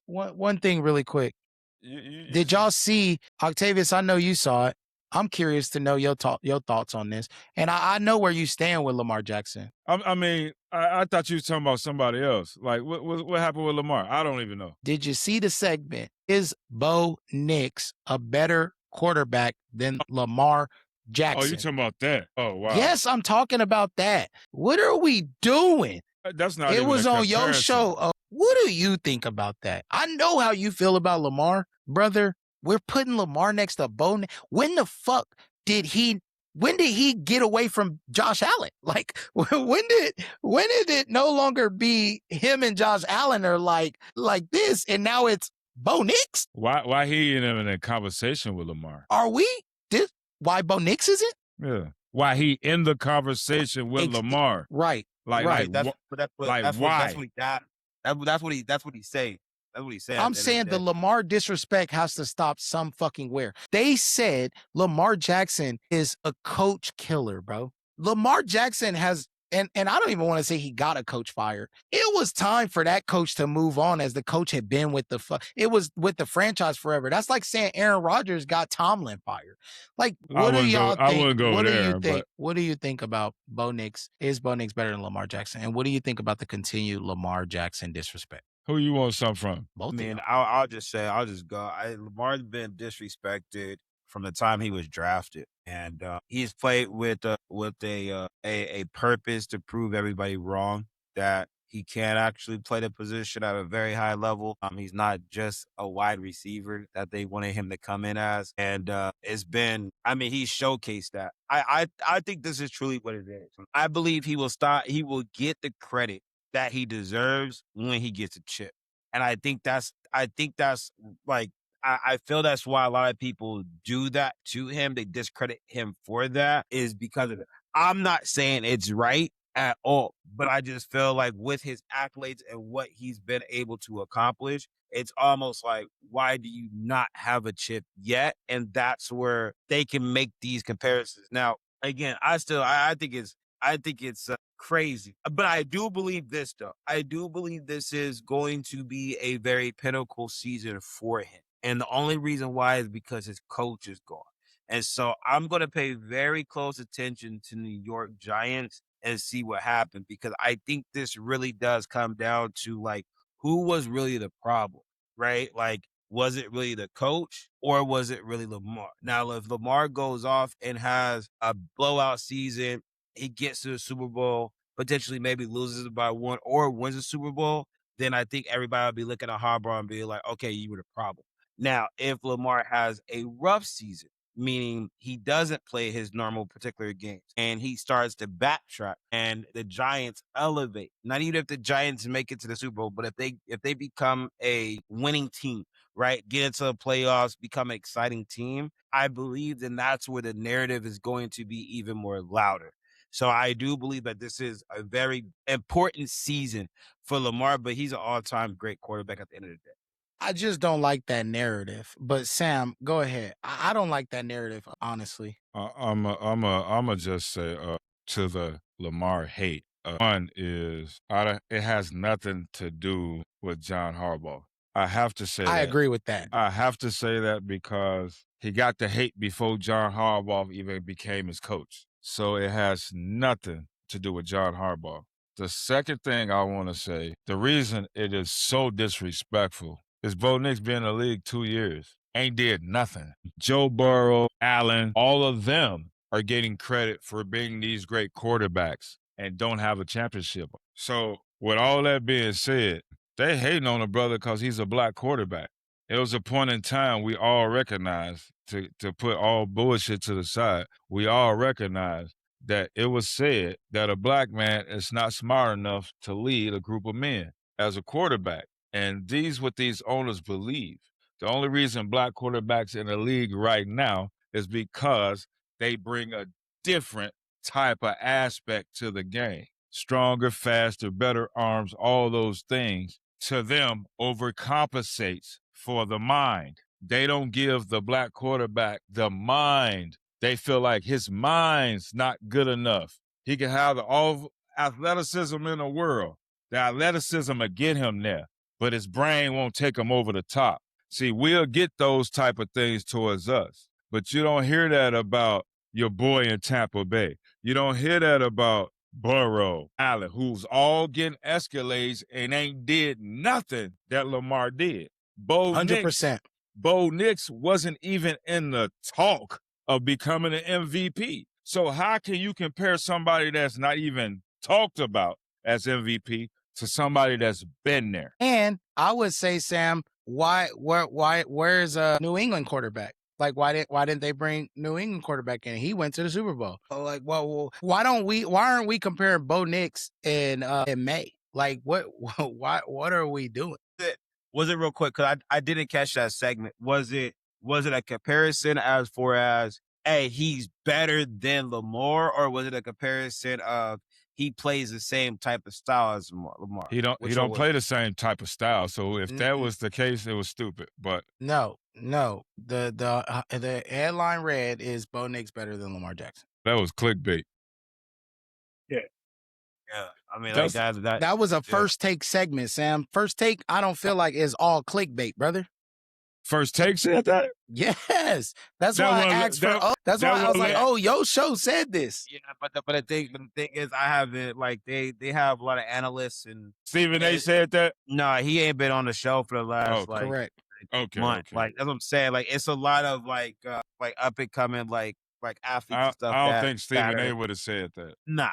one thing really quick. You Did y'all see Octavius? I know you saw it. I'm curious to know your thoughts on this. And I know where you stand with Lamar Jackson. I mean, I thought you were talking about somebody else. Like, what happened with Lamar? I don't even know. Did you see the segment? Is Bo Nix a better quarterback than Lamar Jackson? Oh, you talking about that? Oh, wow. Yes, I'm talking about that. What are we doing? That's not. It even was a on your comparison. show. What do you think about that? I know how you feel about Lamar, brother. We're putting Lamar next to Bo. When the fuck did he get away from Josh Allen? Like, when did it no longer be him and Josh Allen are like this, and now it's Bo Nix? Why he ain't in a conversation with Lamar? Are we? Why Bo Nix isn't? Yeah. Why he in the conversation with Lamar? Right. Like That's why? That's what he say. That's what he said. I'm saying the Lamar disrespect has to stop some fucking where. They said Lamar Jackson is a coach killer, bro. Lamar Jackson has, and I don't even want to say he got a coach fired. It was time for that coach to move on, as the coach had been with it was with the franchise forever. That's like saying Aaron Rodgers got Tomlin fired. Like, what do y'all think? I wouldn't go what there. Do you think? What do you think about Bo Nix? Is Bo Nix better than Lamar Jackson? And what do you think about the continued Lamar Jackson disrespect? Who you want some from? Both. I mean, I'll just go. Lamar's been disrespected from the time he was drafted, and he's played with a purpose to prove everybody wrong, that he can actually play the position at a very high level. He's not just a wide receiver that they wanted him to come in as, and it's been. I mean, he's showcased that. I think this is truly what it is. I believe he will get the credit that he deserves when he gets a chip. And I think that's like, I feel that's why a lot of people do that to him. They discredit him for that, is because of it. I'm not saying it's right at all, but I just feel like with his accolades and what he's been able to accomplish, it's almost like, why do you not have a chip yet? And that's where they can make these comparisons. Now, again, I think it's crazy. But I do believe this, though. I do believe this is going to be a very pinnacle season for him. And the only reason why is because his coach is gone. And so I'm going to pay very close attention to New York Giants and see what happens, because I think this really does come down to, like, who was really the problem, right? Like, was it really the coach or was it really Lamar? Now, if Lamar goes off and has a blowout season, he gets to the Super Bowl, potentially maybe loses by one or wins the Super Bowl, then I think everybody will be looking at Harbaugh and be like, okay, you were the problem. Now, if Lamar has a rough season, meaning he doesn't play his normal particular games and he starts to backtrack and the Giants elevate, not even if the Giants make it to the Super Bowl, but if they become a winning team, right, get into the playoffs, become an exciting team, I believe then that's where the narrative is going to be even more louder. So I do believe that this is a very important season for Lamar, but he's an all-time great quarterback at the end of the day. I just don't like that narrative. But Sam, go ahead. I don't like that narrative, honestly. I'm just say to the Lamar hate. One is it has nothing to do with John Harbaugh. I have to say I that. agree with that. I have to say that because he got the hate before John Harbaugh even became his coach. So it has nothing to do with John Harbaugh. The second thing I want to say, the reason it is so disrespectful is Bo Nix been in the league 2 years, ain't did nothing. Joe Burrow, Allen, all of them are getting credit for being these great quarterbacks and don't have a championship. So with all that being said, they hating on a brother because he's a black quarterback. It was a point in time we all recognized, to put all bullshit to the side, we all recognized that it was said that a black man is not smart enough to lead a group of men as a quarterback. And what these owners believe. The only reason black quarterbacks in the league right now is because they bring a different type of aspect to the game. Stronger, faster, better arms, all those things to them overcompensates for the mind. They don't give the black quarterback the mind. They feel like his mind's not good enough. He can have all athleticism in the world. The athleticism will get him there, but his brain won't take him over the top. See, we'll get those type of things towards us, but you don't hear that about your boy in Tampa Bay. You don't hear that about Burrow, Allen, who's all getting escalades and ain't did nothing that Lamar did. 100%. Bo Nix wasn't even in the talk of becoming an MVP. So how can you compare somebody that's not even talked about as MVP to somebody that's been there? And I would say, Sam, where's a New England quarterback? Like, why didn't they bring New England quarterback in? He went to the Super Bowl. Like, well, why aren't we comparing Bo Nix in May? Like, what are we doing? Was it real quick? Cause I didn't catch that segment. Was it a comparison as far as, hey, he's better than Lamar, or was it a comparison of he plays the same type of style as Lamar? He don't play the same type of style. So if that was the case, it was stupid. But no. The headline read is Bo Nix better than Lamar Jackson. That was clickbait. Yeah. I mean, like that was a first take segment, Sam. First take, I don't feel like is all clickbait, brother. First take said that? Yes. That's why I asked for. That's why I was like, "Oh, your show said this." Yeah, but the thing is, I haven't, like, they have a lot of analysts and Stephen A. said that. No, he ain't been on the show for the last correct. month. Okay. Like that's what I'm saying. Like it's a lot of like up and coming like athletes and stuff. I don't think Stephen A. would have said that. Nah.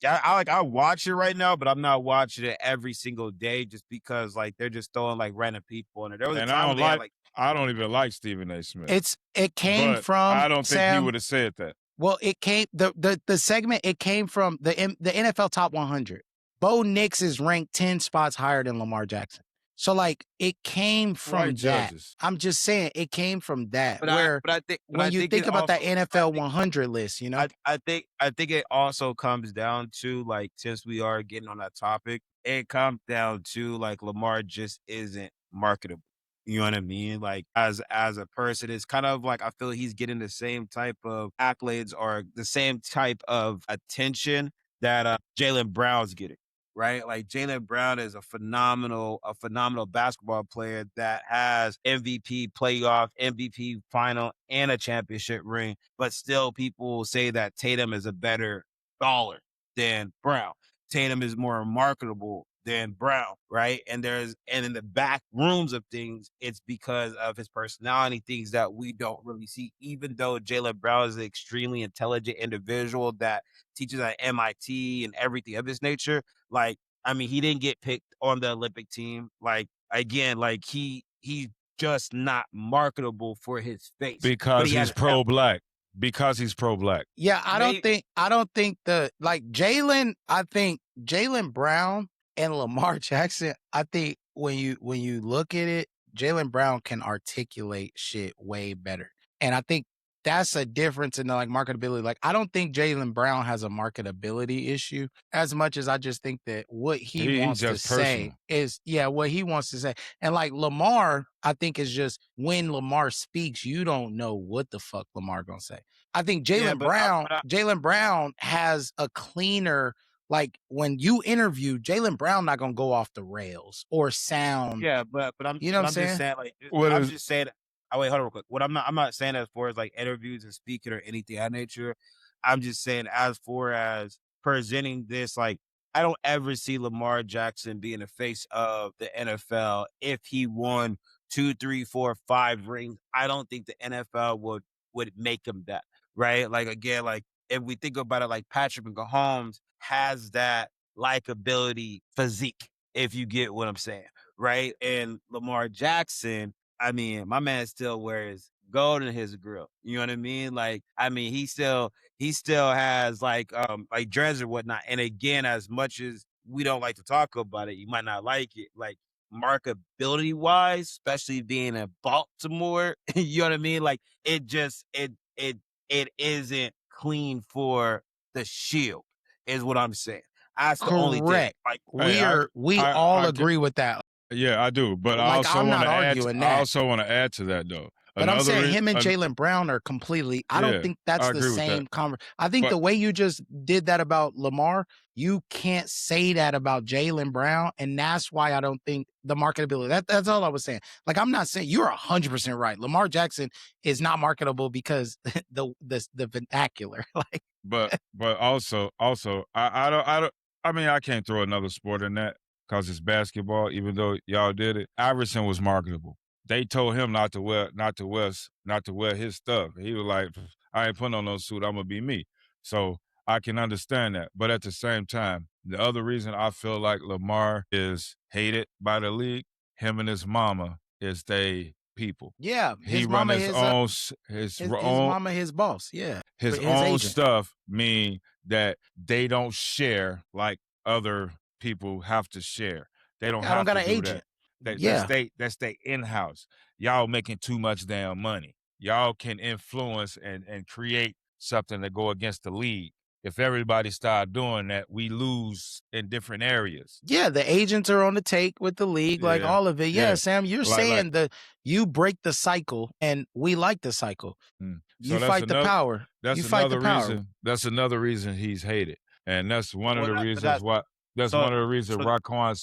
I watch it right now, but I'm not watching it every single day just because like they're just throwing like random people in it. There was a time I don't even like Stephen A. Smith. It came from. I don't think Sam, he would have said that. Well, it came the segment. It came from the NFL Top 100. Bo Nix is ranked 10 spots higher than Lamar Jackson. So like it came from that. Judges. I'm just saying it came from that. But I think when you think about that NFL 100 list, you know, I think it also comes down to like, since we are getting on that topic, it comes down to like Lamar just isn't marketable. You know what I mean? Like as a person, it's kind of like I feel he's getting the same type of accolades or the same type of attention that Jaylen Brown's getting. Right? Like Jaylen Brown is a phenomenal basketball player that has MVP playoff, MVP final, and a championship ring. But still people say that Tatum is a better baller than Brown. Tatum is more marketable than Brown, right? And in the back rooms of things, it's because of his personality, things that we don't really see, even though Jaylen Brown is an extremely intelligent individual that teaches at MIT and everything of this nature. Like, I mean, he didn't get picked on the Olympic team. Like, again, like he's just not marketable for his face. But Because he he's has pro-black. Because he's pro-black. Yeah, I don't think I think Jaylen Brown and Lamar Jackson, I think when you look at it, Jaylen Brown can articulate shit way better. And I think that's a difference in the like marketability. Like, I don't think Jaylen Brown has a marketability issue as much as I just think that what he wants to say is, what he wants to say. And like Lamar, I think is just when Lamar speaks, you don't know what the fuck Lamar gonna say. I think Jaylen Brown has a cleaner, like when you interview Jaylen Brown, not gonna go off the rails or sound. Yeah, but I'm You know what I'm just saying, like, I'm just saying. Oh wait, hold on real quick. What I'm not saying as far as like interviews and speaking or anything of that nature. I'm just saying as far as presenting this, like, I don't ever see Lamar Jackson being the face of the NFL if he won 2, 3, 4, 5 rings. I don't think the NFL would make him that, right? Like, again, like if we think about it, like Patrick Mahomes has that likability physique, if you get what I'm saying, right? And Lamar Jackson, I mean, my man still wears gold in his grill. You know what I mean? Like, I mean, he still has like dreads or whatnot. And again, as much as we don't like to talk about it, you might not like it. Like, marketability wise, especially being in Baltimore, you know what I mean? Like, it isn't clean for the shield, is what I'm saying. That's the only thing. Like, we all agree with that. Yeah, I do. But I also want to add to that though. But I'm saying him and Jaylen Brown are completely. I don't think that's the same conversation. I think the way you just did that about Lamar, you can't say that about Jaylen Brown, and that's why I don't think the marketability. That's all I was saying. Like, I'm not saying you're 100% right. Lamar Jackson is not marketable because the vernacular. Like, but also I mean, I can't throw another sport in that because it's basketball. Even though y'all did it, Iverson was marketable. They told him not to wear his stuff. He was like, I ain't putting on no suit. I'm gonna be me. So I can understand that. But at the same time, the other reason I feel like Lamar is hated by the league, him and his mama is they people. Yeah, he run his mama, his boss. Yeah, his own stuff mean that they don't share like other people have to share. They don't have got to an do agent. That's they in-house. Y'all making too much damn money. Y'all can influence and create something to go against the league. If everybody start doing that, we lose in different areas. Yeah, the agents are on the take with the league, like all of it. Yeah, Sam, you're saying that you break the cycle, and we like the cycle. You fight the power. That's another reason. That's another reason he's hated, and that's one of the reasons why. That's one of the reasons Raquan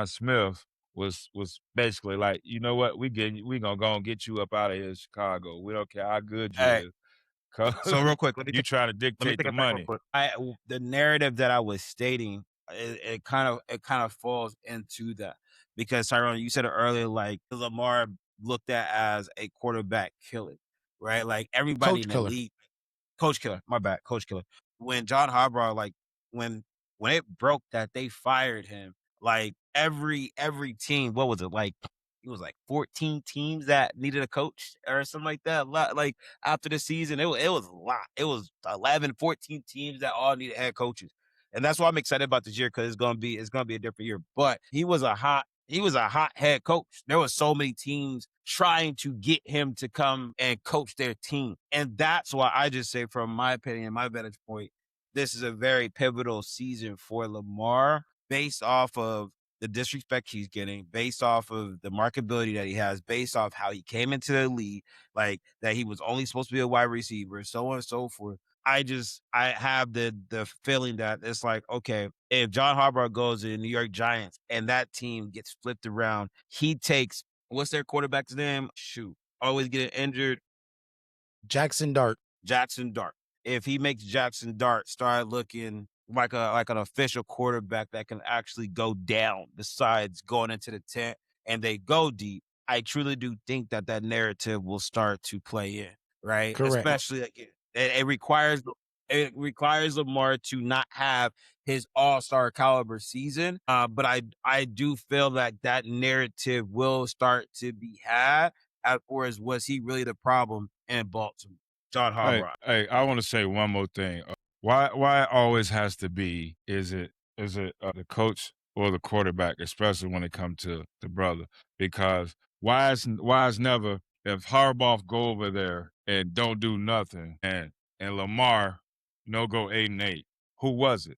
Smith was basically like, you know what, we gonna go and get you up out of here, Chicago. We don't care how good you is. So real quick, you try to dictate the money. The narrative that I was stating, it kind of falls into that, because Tyrone, you said it earlier, like Lamar looked at as a quarterback killer, right? Like everybody in the league, coach killer. My bad, coach killer. When John Harbaugh, like when it broke that they fired him, like every team, what was it like? It was like 14 teams that needed a coach or something like that. Like after the season, it was a lot. It was 11, 14 teams that all needed head coaches. And that's why I'm excited about this year, because it's gonna be a different year. But he was a hot head coach. There was so many teams trying to get him to come and coach their team. And that's why I just say, from my opinion, my vantage point, this is a very pivotal season for Lamar, based off of the disrespect he's getting, based off of the marketability that he has, based off how he came into the league, like that he was only supposed to be a wide receiver, so on and so forth. I have the feeling that it's like, okay, if John Harbaugh goes to the New York Giants and that team gets flipped around, he takes, what's their quarterback's name? Always getting injured. Jackson Dart. If he makes Jackson Dart start looking like an official quarterback that can actually go down besides going into the tent and they go deep, I truly do think that narrative will start to play in, right? Correct. Especially it requires Lamar to not have his all-star caliber season. But I do feel like that narrative will start to be had. Or was he really the problem in Baltimore? John Harbaugh. Hey, I want to say one more thing. Why it always has to be is it the coach or the quarterback, especially when it comes to the brother? Because why is never if Harbaugh go over there and don't do nothing and Lamar no go 8-8? Who was it?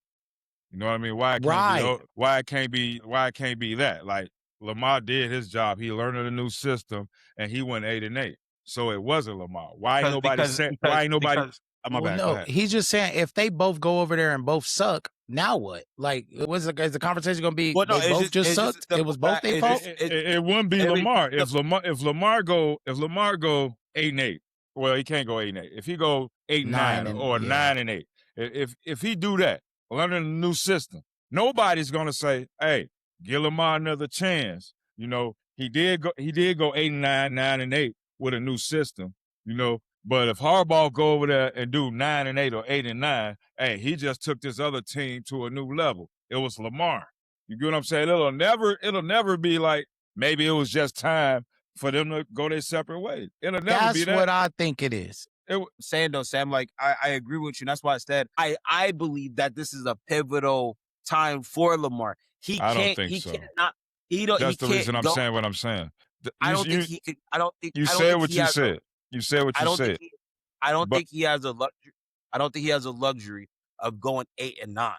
You know what I mean? Why it can't Right. be why it can't be that? Like Lamar did his job. He learned a new system and he went 8-8. So it wasn't Lamar. Why ain't nobody said why ain't nobody my Well, bad. Go no, ahead. he's just saying if they both go over there and both suck, now what? Like, is the conversation going to be Well, no, they both just it's just sucked? a It was both fact. their fault? It wouldn't be Lamar. If Lamar go 8-8, well, he can't go 8-8. If he go 8-9 or 9-8, if he do that, learning a new system, nobody's gonna say, "Hey, give Lamar another chance." You know, he did go 8-9, 9-8 with a new system. You know, but if Harbaugh go over there and do 9-8 or 8-9, hey, he just took this other team to a new level. It was Lamar. You get what I'm saying? It'll never be like maybe it was just time for them to go their separate ways. It'll never be that. That's what I think it is. Saying though, Sam, like I agree with you. And that's why I said I believe that this is a pivotal time for Lamar. I don't think so. That's the reason I'm saying what I'm saying. I don't think he could. I don't think you said what you said. You said what you said. I don't think he has a luxury. I don't think he has a luxury of going 8-9.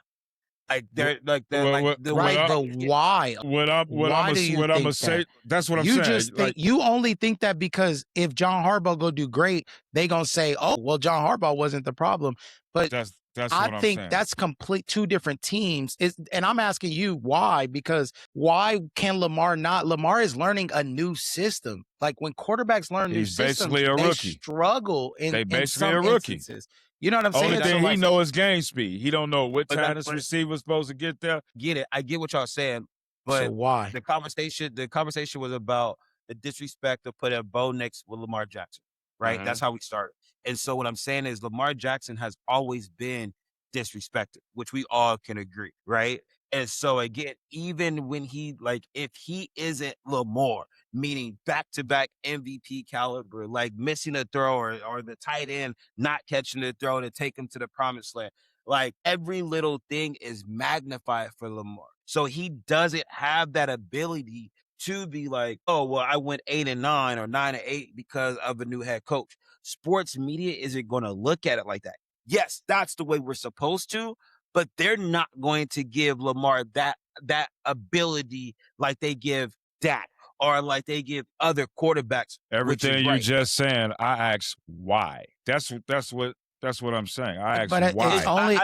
Like they're like the right, but why? Why do you think that? That's what I'm saying. You just think you only think that because if John Harbaugh go do great, they gonna say, "Oh, well, John Harbaugh wasn't the problem." But that's what I think that's two different teams. And I'm asking you why? Because why can Lamar not? Lamar is learning a new system. Like when quarterbacks learn new systems, basically a they rookie. struggle in basically some a rookie. Instances. You know what I'm saying? Only thing he know is game speed. He don't know what time this receiver's supposed to get there. Get it? I get what y'all saying, but so why the conversation was about the disrespect of putting Bo Nix with Lamar Jackson, right? That's how we started. And so what I'm saying is Lamar Jackson has always been disrespected, which we all can agree, right? And so again, even when if he isn't Lamar, meaning back-to-back MVP caliber, like missing a throw or the tight end not catching the throw to take him to the promised land, like every little thing is magnified for Lamar. So he doesn't have that ability to be like, oh, well, I went 8-9 or 9-8 because of a new head coach. Sports media isn't going to look at it like that. Yes, that's the way we're supposed to, but they're not going to give Lamar that ability like they give Dak or like they give other quarterbacks. Everything you just saying, I ask why. That's what I'm saying. I ask why.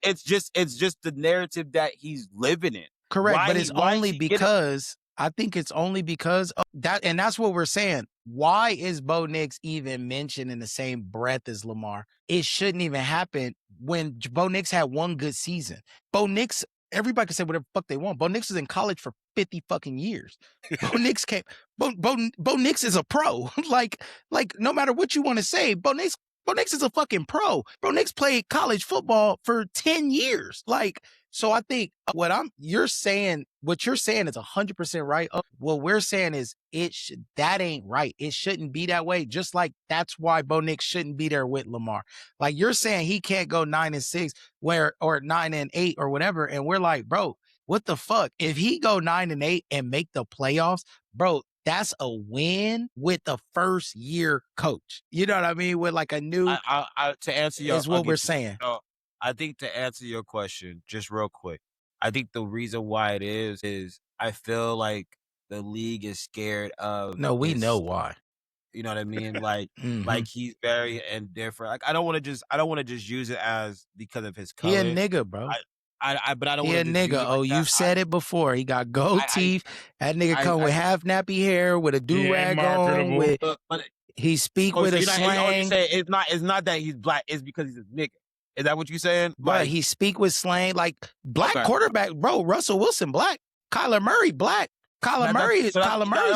It's just the narrative that he's living in. Correct, but it's only because I think it's only because of that, and that's what we're saying. Why is Bo Nix even mentioned in the same breath as Lamar? It shouldn't even happen when Bo Nix had one good season. Bo Nix, everybody can say whatever the fuck they want. Bo Nix was in college for 50 fucking years. Bo Nix came. Bo Nix is a pro. like no matter what you want to say, Bo Nix is a fucking pro. Bo Nix played college football for 10 years. So I think what you're saying is 100% right. What we're saying is that ain't right. It shouldn't be that way. Just like that's why Bo Nix shouldn't be there with Lamar. Like you're saying he can't go 9-6 or 9-8 or whatever. And we're like, bro, what the fuck? If he go 9-8 and make the playoffs, bro, that's a win with the first year coach. You know what I mean? With like a new to answer your is what we're saying. I think to answer your question, just real quick, I think the reason why it is I feel like the league is scared of. No, we know why. You know what I mean? Like, like he's very indifferent. Like I don't want to just use it as because of his color. He a nigga, bro. But I don't. He a nigga. Oh, you've said it before. He got gold teeth. That nigga come with half nappy hair with a do rag on. He speak with a slang. It's not that he's black. It's because he's a nigga. Is that what you saying? Bro, Like, he speak with slang. Like, black Okay. quarterback, bro, Russell Wilson, black. Kyler Murray, black. Kyler Murray is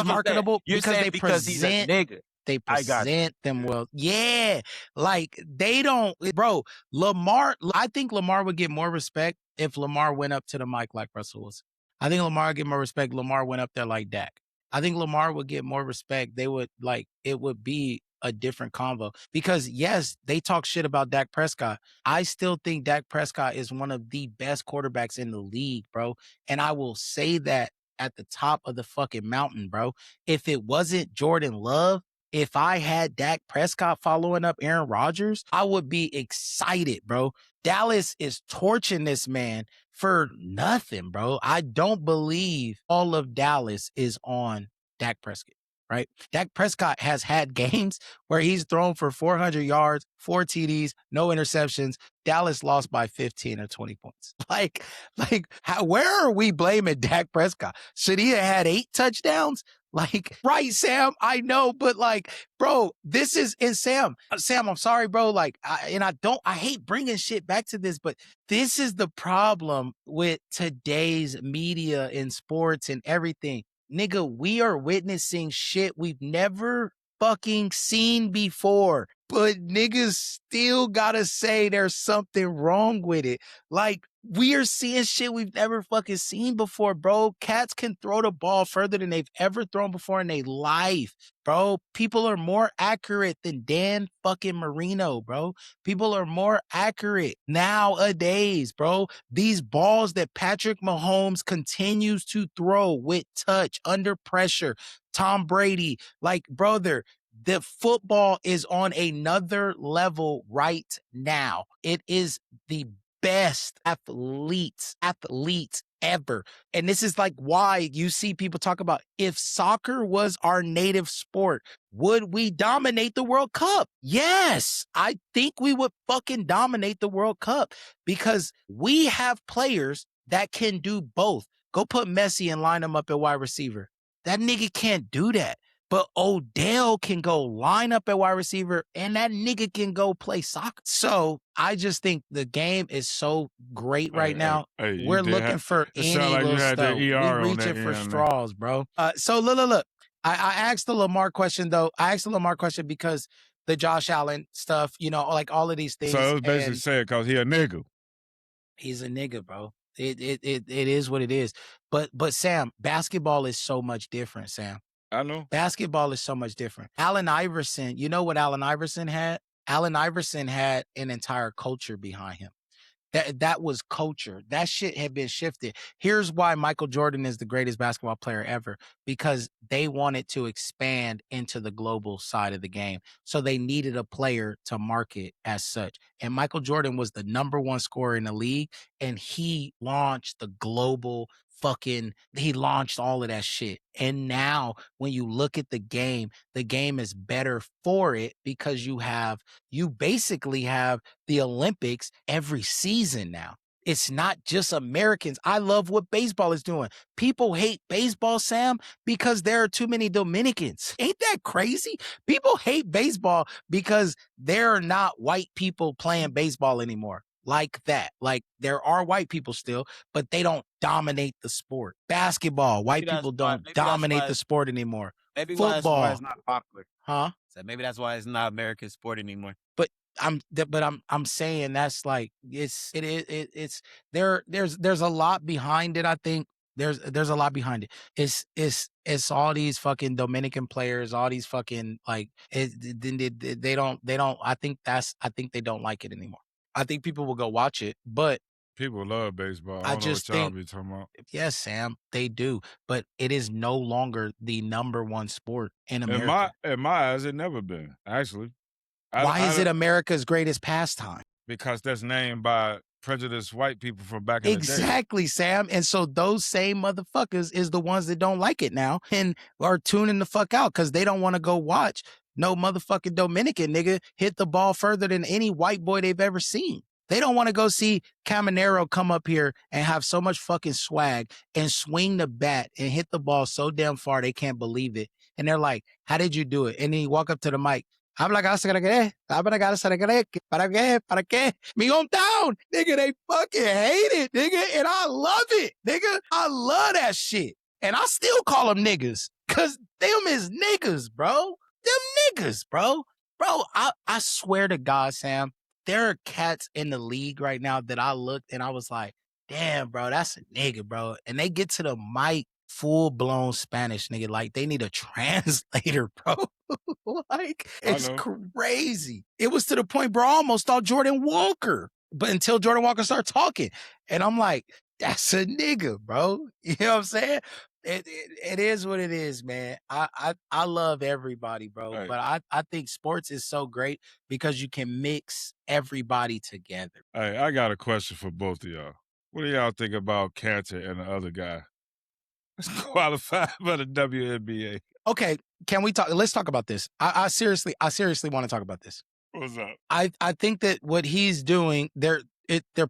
marketable You're because saying they because he's a present nigga. they I got you. present them well. Yeah. Like, they don't, bro, Lamar, I think Lamar would get more respect if Lamar went up to the mic like Russell Wilson. I think Lamar would get more respect. Lamar went up there like Dak. I think Lamar would get more respect. They would, like, it would be a different convo. Because yes, they talk shit about Dak Prescott. I still think Dak Prescott is one of the best quarterbacks in the league, bro. And I will say that at the top of the fucking mountain, bro. If it wasn't Jordan Love, if I had Dak Prescott following up Aaron Rodgers, I would be excited, bro. Dallas is torching this man for nothing, bro. I don't believe all of Dallas is on Dak Prescott, right? Dak Prescott has had games where he's thrown for 400 yards, 4 TDs, no interceptions. Dallas lost by 15 or 20 points. Where are we blaming Dak Prescott? Should he have had 8 touchdowns? Like, right, Sam, I know, but like, bro, this is, and Sam, I'm sorry, bro. Like, I hate bringing shit back to this, but this is the problem with today's media and sports and everything. Nigga, we are witnessing shit we've never fucking seen before, but niggas still gotta say there's something wrong with it. Like, we are seeing shit we've never fucking seen before, bro. Cats can throw the ball further than they've ever thrown before in their life, bro. People are more accurate than Dan fucking Marino, bro. People are more accurate nowadays, bro. These balls that Patrick Mahomes continues to throw with touch, under pressure, Tom Brady, like, brother, the football is on another level right now. It is the best athletes ever. And this is like why you see people talk about, if soccer was our native sport, would we dominate the World Cup? Yes, I think we would fucking dominate the World Cup because we have players that can do both. Go put Messi and line him up at wide receiver. That nigga can't do that. But Odell can go line up at wide receiver, and that nigga can go play soccer. So I just think the game is so great right now. We're looking for any little stuff. We reaching for straws, bro. So look. I asked the Lamar question, though. I asked the Lamar question because the Josh Allen stuff, you know, like all of these things. So it was basically said because he a nigga. He's a nigga, bro. It is what it is. But Sam, basketball is so much different, Sam. I know. Basketball is so much different. Allen Iverson, you know what Allen Iverson had? Allen Iverson had an entire culture behind him. That was culture. That shit had been shifted. Here's why Michael Jordan is the greatest basketball player ever, because they wanted to expand into the global side of the game. So they needed a player to market as such. And Michael Jordan was the #1 scorer in the league, and he launched the global he launched all of that shit. And now when you look at the game is better for it because you basically have the Olympics every season now. It's not just Americans. I love what baseball is doing. People hate baseball, Sam, because there are too many Dominicans. Ain't that crazy? People hate baseball because there are not white people playing baseball anymore. Like that. Like, there are white people still, but they don't dominate the sport. Basketball, white people don't dominate the sport anymore. Maybe football, that's why it's not popular. Huh? So maybe that's why it's not American sport anymore. But I'm saying that's like there's a lot behind it. I think there's a lot behind it. It's all these fucking Dominican players, all these fucking like they don't I think they don't like it anymore. I think people will go watch it, but people love baseball. I just know what y'all be talking about. Yes, Sam, they do, but it is no longer the #1 sport in America. In my eyes, it never been, actually. Why is it America's greatest pastime? Because that's named by prejudiced white people from back in the day. Exactly, Sam. And so those same motherfuckers is the ones that don't like it now and are tuning the fuck out because they don't want to go watch no motherfucking Dominican nigga hit the ball further than any white boy they've ever seen. They don't want to go see Caminero come up here and have so much fucking swag and swing the bat and hit the ball so damn far they can't believe it. And they're like, how did you do it? And then you walk up to the mic. ¿Para qué? Mi hometown, nigga, they fucking hate it, nigga, and I love it, nigga. I love that shit. And I still call them niggas, cause them is niggas, bro. Them niggas, bro. Bro, I swear to God, Sam, there are cats in the league right now that I looked and I was like, damn, bro, that's a nigga, bro. And they get to the mic full-blown Spanish, nigga. Like, they need a translator, bro. Like, it's crazy. It was to the point, bro, I almost thought Jordan Walker. But until Jordan Walker started talking. And I'm like, that's a nigga, bro. You know what I'm saying? It is what it is, man. I love everybody, bro. Right. But I think sports is so great because you can mix everybody together. Hey, I got a question for both of y'all. What do y'all think about Cantor and the other guy? Qualified for the WNBA. Okay, can we talk? Let's talk about this. I seriously want to talk about this. What's up? I think that what he's doing, they're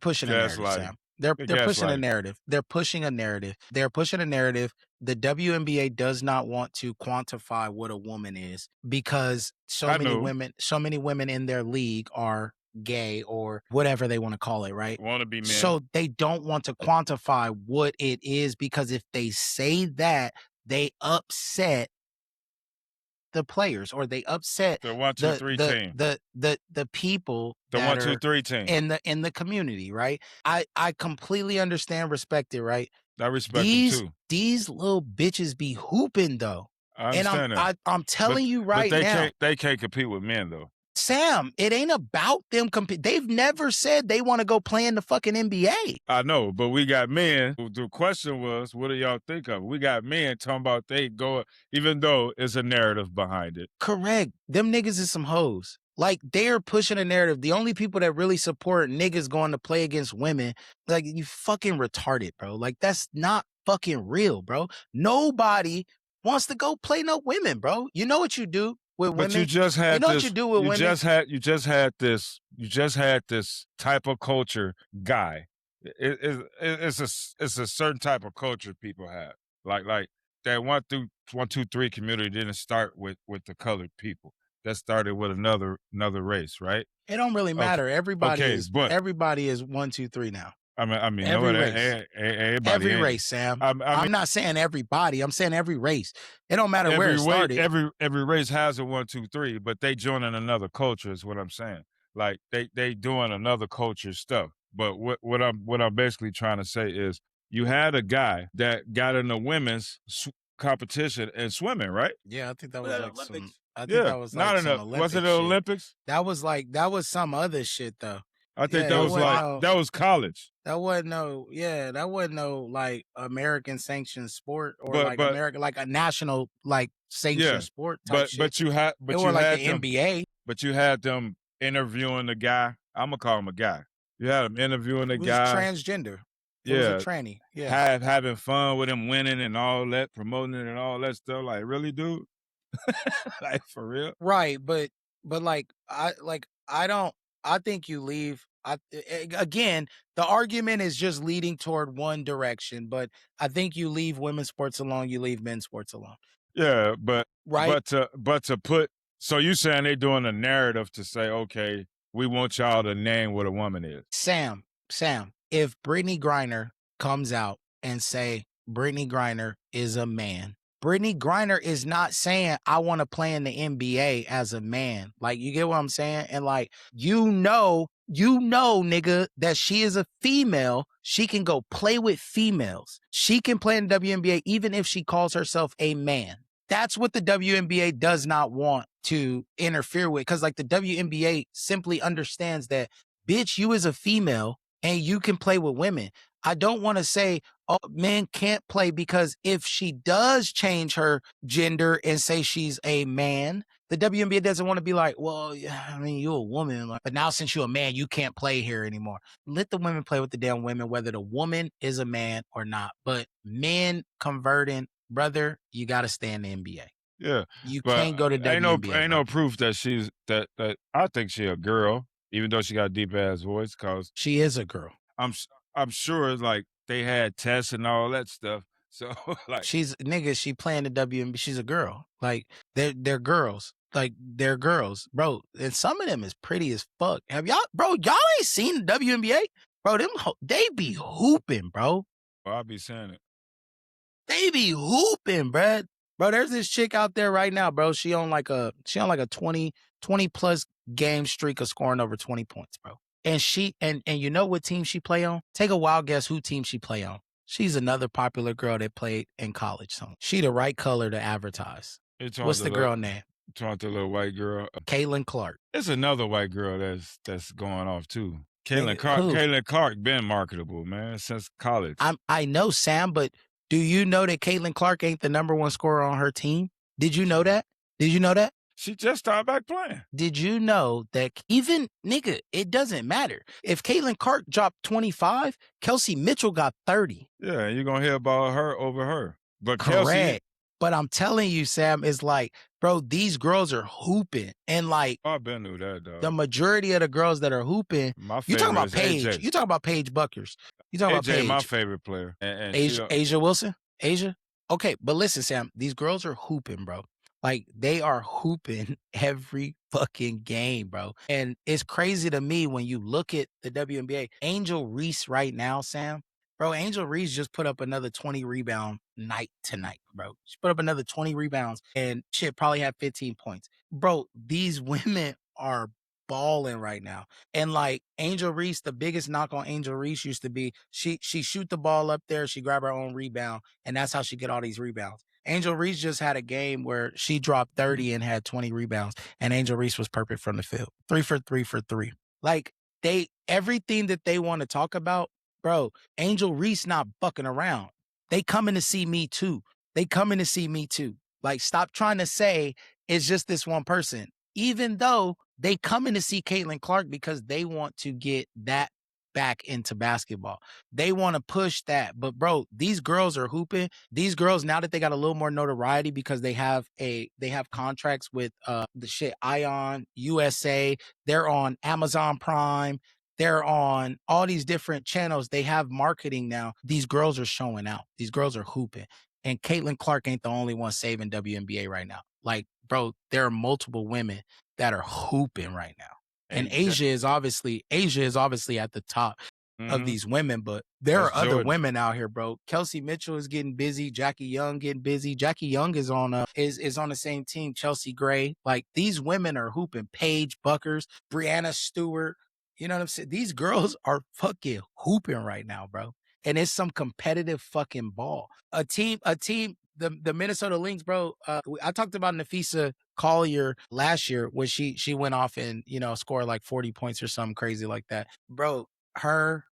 pushing a narrative, Gaslighting. Sam. They're pushing a gaslighting. narrative. They're pushing a narrative. They're pushing a narrative. The WNBA does not want to quantify what a woman is because so many women in their league are gay or whatever they want to call it, right? Want to be men. So they don't want to quantify what it is because if they say that, they upset the players or they upset the 1, 2, 3 team. The people The that 1, 2, are 3 team. in the community, right? I completely understand, respect it, right? I respect them too. These little bitches be hooping though. I understand that. I'm telling you right but now. They can't compete with men though. Sam, it ain't about them compete. They've never said they want to go play in the fucking NBA. I know, but we got men. The question was, what do y'all think of it? We got men talking about they go, even though it's a narrative behind it. Correct. Them niggas is some hoes. Like, they're pushing a narrative. The only people that really support niggas going to play against women, like, you fucking retarded, bro. Like, that's not fucking real, bro. Nobody wants to go play no women, bro. You know what you do with women? But you just had what you do with women? You just had this type of culture guy. It's a certain type of culture people have. Like that 1, 2, 3 community didn't start with the colored people. That started with another race, right? It don't really matter. Okay. Everybody is 1, 2, 3 now. I mean, every no, race. everybody every ain't. race, Sam. I'm not saying everybody. I'm saying every race. It don't matter where it started. Every race has a 1, 2, 3, but they joining another culture is what I'm saying. Like they doing another culture stuff. But what I'm basically trying to say is you had a guy that got in the women's competition in swimming, right? Yeah, I think that was like Olympics. some. I think that was like some Olympic was it the shit. Olympics? That was some other shit though. I think that was college. That wasn't no like American sanctioned sport or American like a national like sanctioned sport type shit. But you had the NBA. But you had them interviewing the guy. I'm gonna call him a guy. You had them interviewing the guy. He was transgender. He was a tranny. Yeah. Having fun with him winning and all that, promoting it and all that stuff. Like, really, dude? Like, for real? Right, but like I think you leave. Again, the argument is just leading toward one direction, but I think you leave women's sports alone, you leave men's sports alone. Yeah, but right. But to put, so you saying they doing a narrative to say, okay, we want y'all to name what a woman is. Sam, if Brittany Griner comes out and say Brittany Griner is a man, Brittany Griner is not saying I want to play in the NBA as a man. Like, you get what I'm saying? And like, you know, nigga, that she is a female. She can go play with females. She can play in the WNBA even if she calls herself a man. That's what the WNBA does not want to interfere with. Cause like the WNBA simply understands that, bitch, you is a female and you can play with women. I don't want to say, oh, men can't play, because if she does change her gender and say she's a man, the WNBA doesn't want to be like, well, I mean, you're a woman, but now since you're a man, you can't play here anymore. Let the women play with the damn women, whether the woman is a man or not. But men converting, brother, you got to stay in the NBA. Yeah. You can't go to WNBA. Ain't no proof that she's, that I think she a girl, even though she got a deep ass voice, cause she is a girl. I'm sure like they had tests and all that stuff. So like she playing the WNBA. She's a girl. Like they're girls. like they're girls, bro. And some of them is pretty as fuck. Y'all ain't seen the WNBA? Bro, they be hooping, bro. I'll be saying it. They be hooping, bruh. Bro, there's this chick out there right now, bro. She on like a 20 plus game streak of scoring over 20 points, bro. And you know what team she play on? Take a wild guess who team she play on. She's another popular girl that played in college. So she the right color to advertise. What's the girl name? Talking to the little white girl. Caitlin Clark. It's another white girl that's going off too. Caitlin Clark been marketable, man, since college. I know, Sam, but do you know that Caitlin Clark ain't the number one scorer on her team? Did you know that? She just started back playing. Did you know that even, nigga, it doesn't matter. If Caitlin Clark dropped 25, Kelsey Mitchell got 30. Yeah, you're going to hear about her over her. But Correct. Kelsey, but I'm telling you, Sam, it's like, bro, these girls are hooping. And like, I've been through that, dog. The majority of the girls that are hooping, you talking about Paige. AJ. You talking about Paige Buckers. You talking about Paige. my favorite player. And Asia Wilson? Asia? Okay, but listen, Sam, these girls are hooping, bro. Like, they are hooping every fucking game, bro. And it's crazy to me when you look at the WNBA. Angel Reese right now, Sam, bro, Angel Reese just put up another 20 rebound night tonight, bro. She put up another 20 rebounds and shit probably had 15 points. Bro, these women are balling right now. And like Angel Reese, the biggest knock on Angel Reese used to be she shoot the ball up there, she grab her own rebound, and that's how she get all these rebounds. Angel Reese just had a game where she dropped 30 and had 20 rebounds, and Angel Reese was perfect from the field. 3 for 3 for 3. Like, everything that they want to talk about, bro, Angel Reese not fucking around. They coming to see me too. Like, stop trying to say it's just this one person. Even though they coming to see Caitlin Clark because they want to get that back into basketball. They want to push that. But bro, these girls are hooping. These girls, now that they got a little more notoriety because they have contracts with the shit Ion, USA, they're on Amazon Prime, they're on all these different channels. They have marketing now. These girls are showing out. These girls are hooping. And Caitlin Clark ain't the only one saving WNBA right now. Like, bro, there are multiple women that are hooping right now. And Asia is obviously at the top of these women, but there are other women out here, bro. Kelsey Mitchell is getting busy. Jackie Young getting busy. Jackie Young is on is on the same team. Chelsea Gray, like these women are hooping. Paige Buckers, Brianna Stewart. You know what I'm saying? These girls are fucking hooping right now, bro. And it's some competitive fucking ball. A team. The Minnesota Lynx, bro. I talked about Nafisa Collier last year when she went off and scored like 40 points or something crazy like that, bro.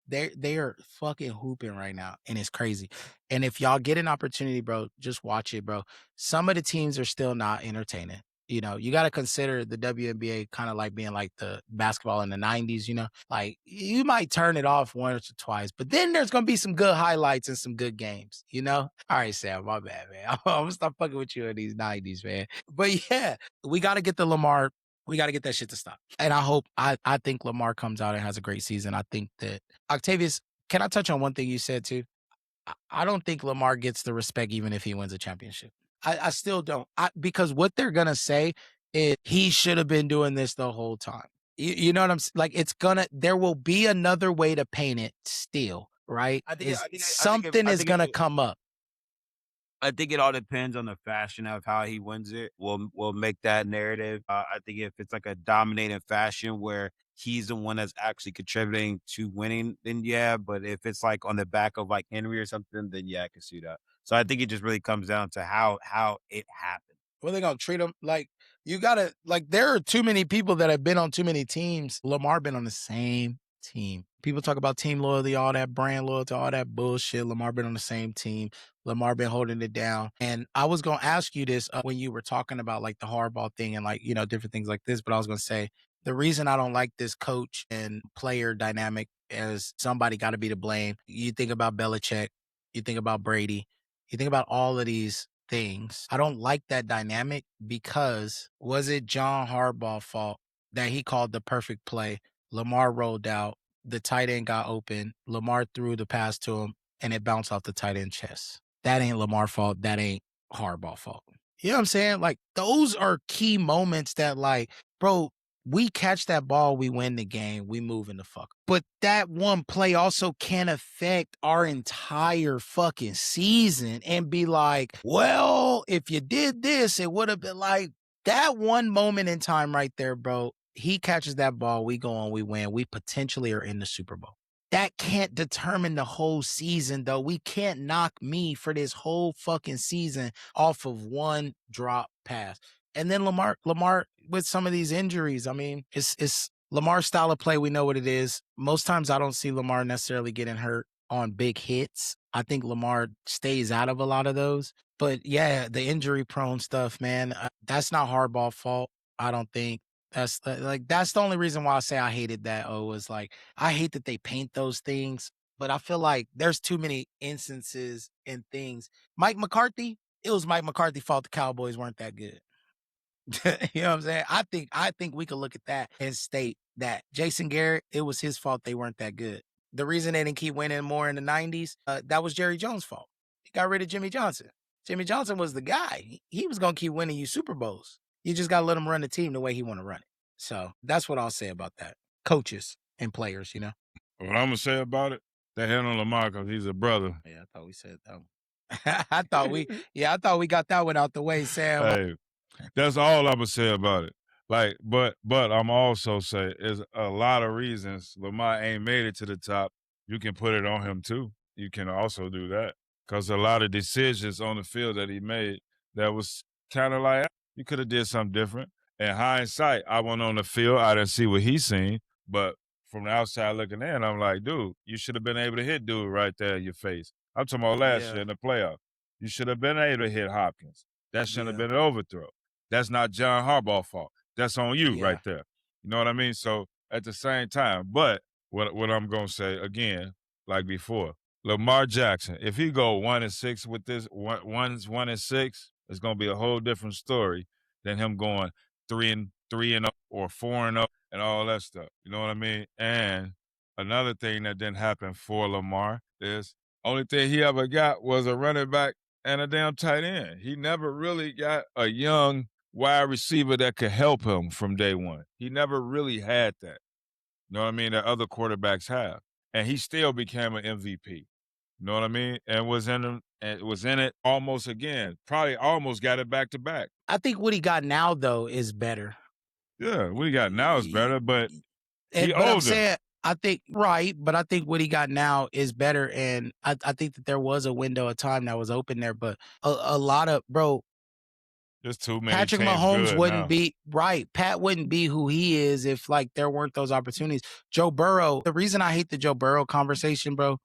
They are fucking hooping right now, and it's crazy. And if y'all get an opportunity, bro, just watch it, bro. Some of the teams are still not entertaining. You got to consider the WNBA kind of like being like the basketball in the 90s, like you might turn it off once or twice, but then there's going to be some good highlights and some good games, All right, Sam, my bad, man. I'm going to stop fucking with you in these 90s, man. But yeah, we got to get the Lamar. We got to get that shit to stop. And I think Lamar comes out and has a great season. I think that Octavius, can I touch on one thing you said too? I don't think Lamar gets the respect even if he wins a championship. I still don't. Because what they're going to say is he should have been doing this the whole time. You know what I'm saying? Like there will be another way to paint it still, right? Something is going to come up. I think it all depends on the fashion of how he wins it. We'll make that narrative. I think if it's like a dominating fashion where he's the one that's actually contributing to winning, then yeah. But if it's like on the back of like Henry or something, then yeah, I can see that. So I think it just really comes down to how it happened. Well, they're going to treat him like you got to, like, there are too many people that have been on too many teams. Lamar been on the same team. People talk about team loyalty, all that brand loyalty, all that bullshit. Lamar been on the same team. Lamar been holding it down. And I was going to ask you this when you were talking about like the hardball thing and like, different things like this. But I was going to say, the reason I don't like this coach and player dynamic is somebody got to be to blame. You think about Belichick, you think about Brady, you think about all of these things. I don't like that dynamic because was it John Harbaugh's fault that he called the perfect play? Lamar rolled out, the tight end got open, Lamar threw the pass to him, and it bounced off the tight end chest. That ain't Lamar's fault. That ain't Harbaugh's fault. You know what I'm saying? Like, those are key moments that, like, bro, we catch that ball, we win the game, we move in the fuck. But that one play also can affect our entire fucking season and be like, well, if you did this, it would have been like that one moment in time right there, bro. He catches that ball, we go on, we win, we potentially are in the Super Bowl. That can't determine the whole season, though. We can't knock me for this whole fucking season off of one drop pass. And then Lamar with some of these injuries, I mean, it's Lamar's style of play. We know what it is. Most times I don't see Lamar necessarily getting hurt on big hits. I think Lamar stays out of a lot of those. But yeah, the injury prone stuff, man, that's not Harbaugh's fault. I don't think. That's that's the only reason why I say I hated that. Was like, I hate that they paint those things, but I feel like there's too many instances and things. Mike McCarthy, it was Mike McCarthy's fault the Cowboys weren't that good. You know what I'm saying? I think we could look at that and state that Jason Garrett, it was his fault they weren't that good. The reason they didn't keep winning more in the 90s, that was Jerry Jones' fault. He got rid of Jimmy Johnson. Jimmy Johnson was the guy. He was going to keep winning you Super Bowls. You just got to let him run the team the way he want to run it. So that's what I'll say about that. Coaches and players, you know? What I'm going to say about it, they hit on Lamar because he's a brother. Yeah, I thought we said that one. I thought we got that one out the way, Sam. Hey, that's all I'm going to say about it. Like, but I'm also say is a lot of reasons Lamar ain't made it to the top. You can put it on him too. You can also do that because a lot of decisions on the field that he made that was kind of like you could have did something different. In hindsight, I went on the field, I didn't see what he seen, but from the outside looking in, I'm like, dude, you should have been able to hit dude right there in your face. I'm talking about last year in the playoff. You should have been able to hit Hopkins. That shouldn't have been an overthrow. That's not John Harbaugh's fault. That's on you right there. You know what I mean? So at the same time, but what I'm gonna say again, like before, Lamar Jackson, if he go 1-6 with this 1-6, it's gonna be a whole different story than him going 3-3 or 4-0 and all that stuff. You know what I mean? And another thing that didn't happen for Lamar is only thing he ever got was a running back and a damn tight end. He never really got a young wide receiver that could help him from day one. He never really had that. You know what I mean? That other quarterbacks have. And he still became an MVP. You know what I mean? And was in it almost again. Probably almost got it back to back. I think what he got now though is better. Yeah, what he got now is better, but but older. I'm saying, I think right, but I think what he got now is better, and I think that there was a window of time that was open there, but a lot of there's too many. Patrick teams Mahomes good wouldn't now. be right. Pat wouldn't be who he is if like there weren't those opportunities. Joe Burrow. The reason I hate the Joe Burrow conversation, bro,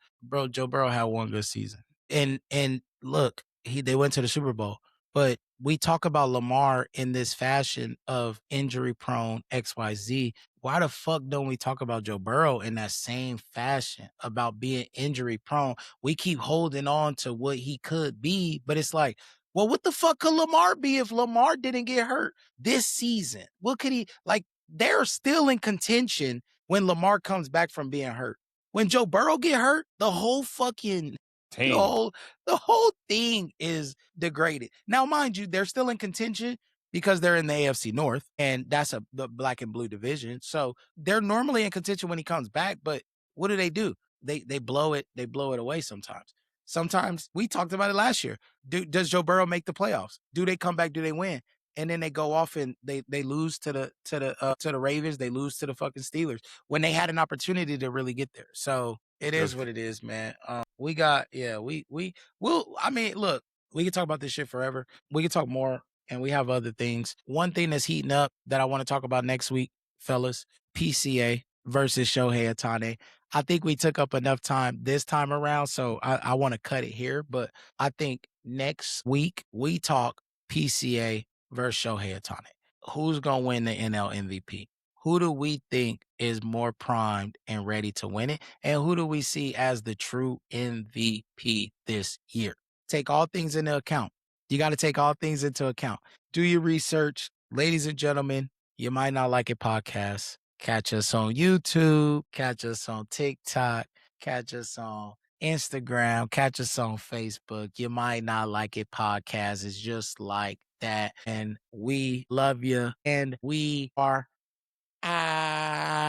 Joe Burrow had one good season, and look, they went to the Super Bowl. But we talk about Lamar in this fashion of injury prone XYZ. Why the fuck don't we talk about Joe Burrow in that same fashion about being injury prone? We keep holding on to what he could be, but it's like, well, what the fuck could Lamar be if Lamar didn't get hurt this season? What could he, like, they're still in contention when Lamar comes back from being hurt. When Joe Burrow get hurt, the whole fucking team. The whole thing is degraded. Now, mind you, they're still in contention because they're in the AFC North, and that's the black and blue division. So they're normally in contention when he comes back, but what do? They blow it away sometimes. Sometimes we talked about it last year. Does Joe Burrow make the playoffs? Do they come back? Do they win? And then they go off and they lose to the Ravens. They lose to the fucking Steelers when they had an opportunity to really get there. So it is what it is, man. We got I mean, look, we can talk about this shit forever. We can talk more, and we have other things. One thing that's heating up that I want to talk about next week, fellas, PCA versus Shohei Ohtani. I think we took up enough time this time around, so I want to cut it here. But I think next week we talk PCA versus Shohei Ohtani. Who's going to win the NL MVP? Who do we think is more primed and ready to win it? And who do we see as the true MVP this year? Take all things into account. You got to take all things into account. Do your research. Ladies and gentlemen, You Might Not Like It podcast. Catch us on YouTube. Catch us on TikTok. Catch us on Instagram. Catch us on Facebook. You Might Not Like It podcast is just like that. And we love you. And we are out.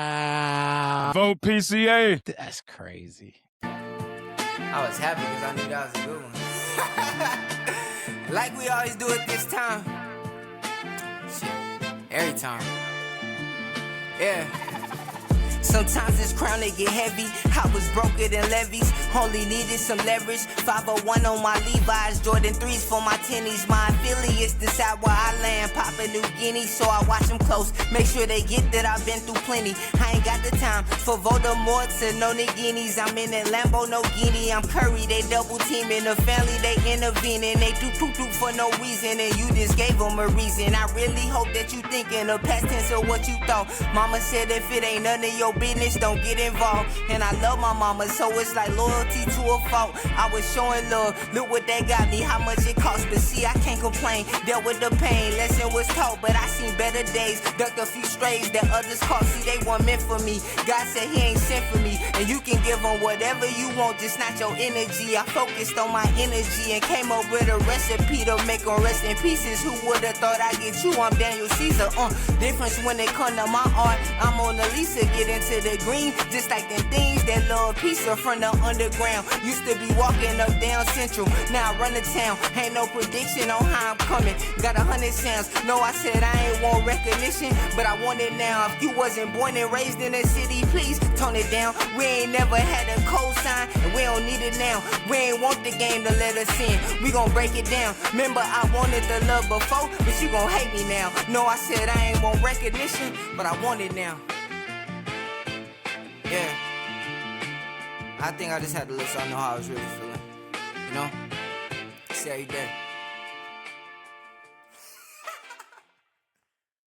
Vote PCA. That's crazy. I was happy because I knew that was a good one. Like we always do at this time. Shit, every time. Yeah. Sometimes this crown they get heavy. I was broker than levies, only needed some leverage. 501 on my Levi's, Jordan 3s for my tennies. My affiliates decide where I land, Papua New Guinea, so I watch them close. Make sure they get that I've been through plenty. I ain't got the time for Voldemort to no Niginis. I'm in that Lambo, no Guinea. I'm Curry, they double teaming. The family, they intervening. They do poo-poo for no reason, and you just gave them a reason. I really hope that you thinking the past tense of what you thought. Mama said if it ain't none of your business, don't get involved. And I love my mama, so it's like loyalty to a fault. I was showing love, look what that got me, how much it cost. But see, I can't complain, dealt with the pain, lesson was taught. But I seen better days, ducked a few strays that others caught. See, they weren't meant for me, God said he ain't sent for me. And you can give them whatever you want, just not your energy. I focused on my energy and came up with a recipe to make them rest in pieces. Who would've thought I'd get you? I'm Daniel Caesar. Difference when it come to my art, I'm Mona Lisa, get into the green, just like them things that love pizza from the underground. Used to be walking up down Central, now I run the town. Ain't no prediction on how I'm coming. Got 100 sounds. No, I said I ain't want recognition, but I want it now. If you wasn't born and raised in the city, please tone it down. We ain't never had a cosign, and we don't need it now. We ain't want the game to let us in. We gon' break it down. Remember, I wanted the love before, but you gon' hate me now. No, I said I ain't want recognition, but I want it now. Yeah, I think I just had to let y'all know how I was really feeling, you know? See how you did.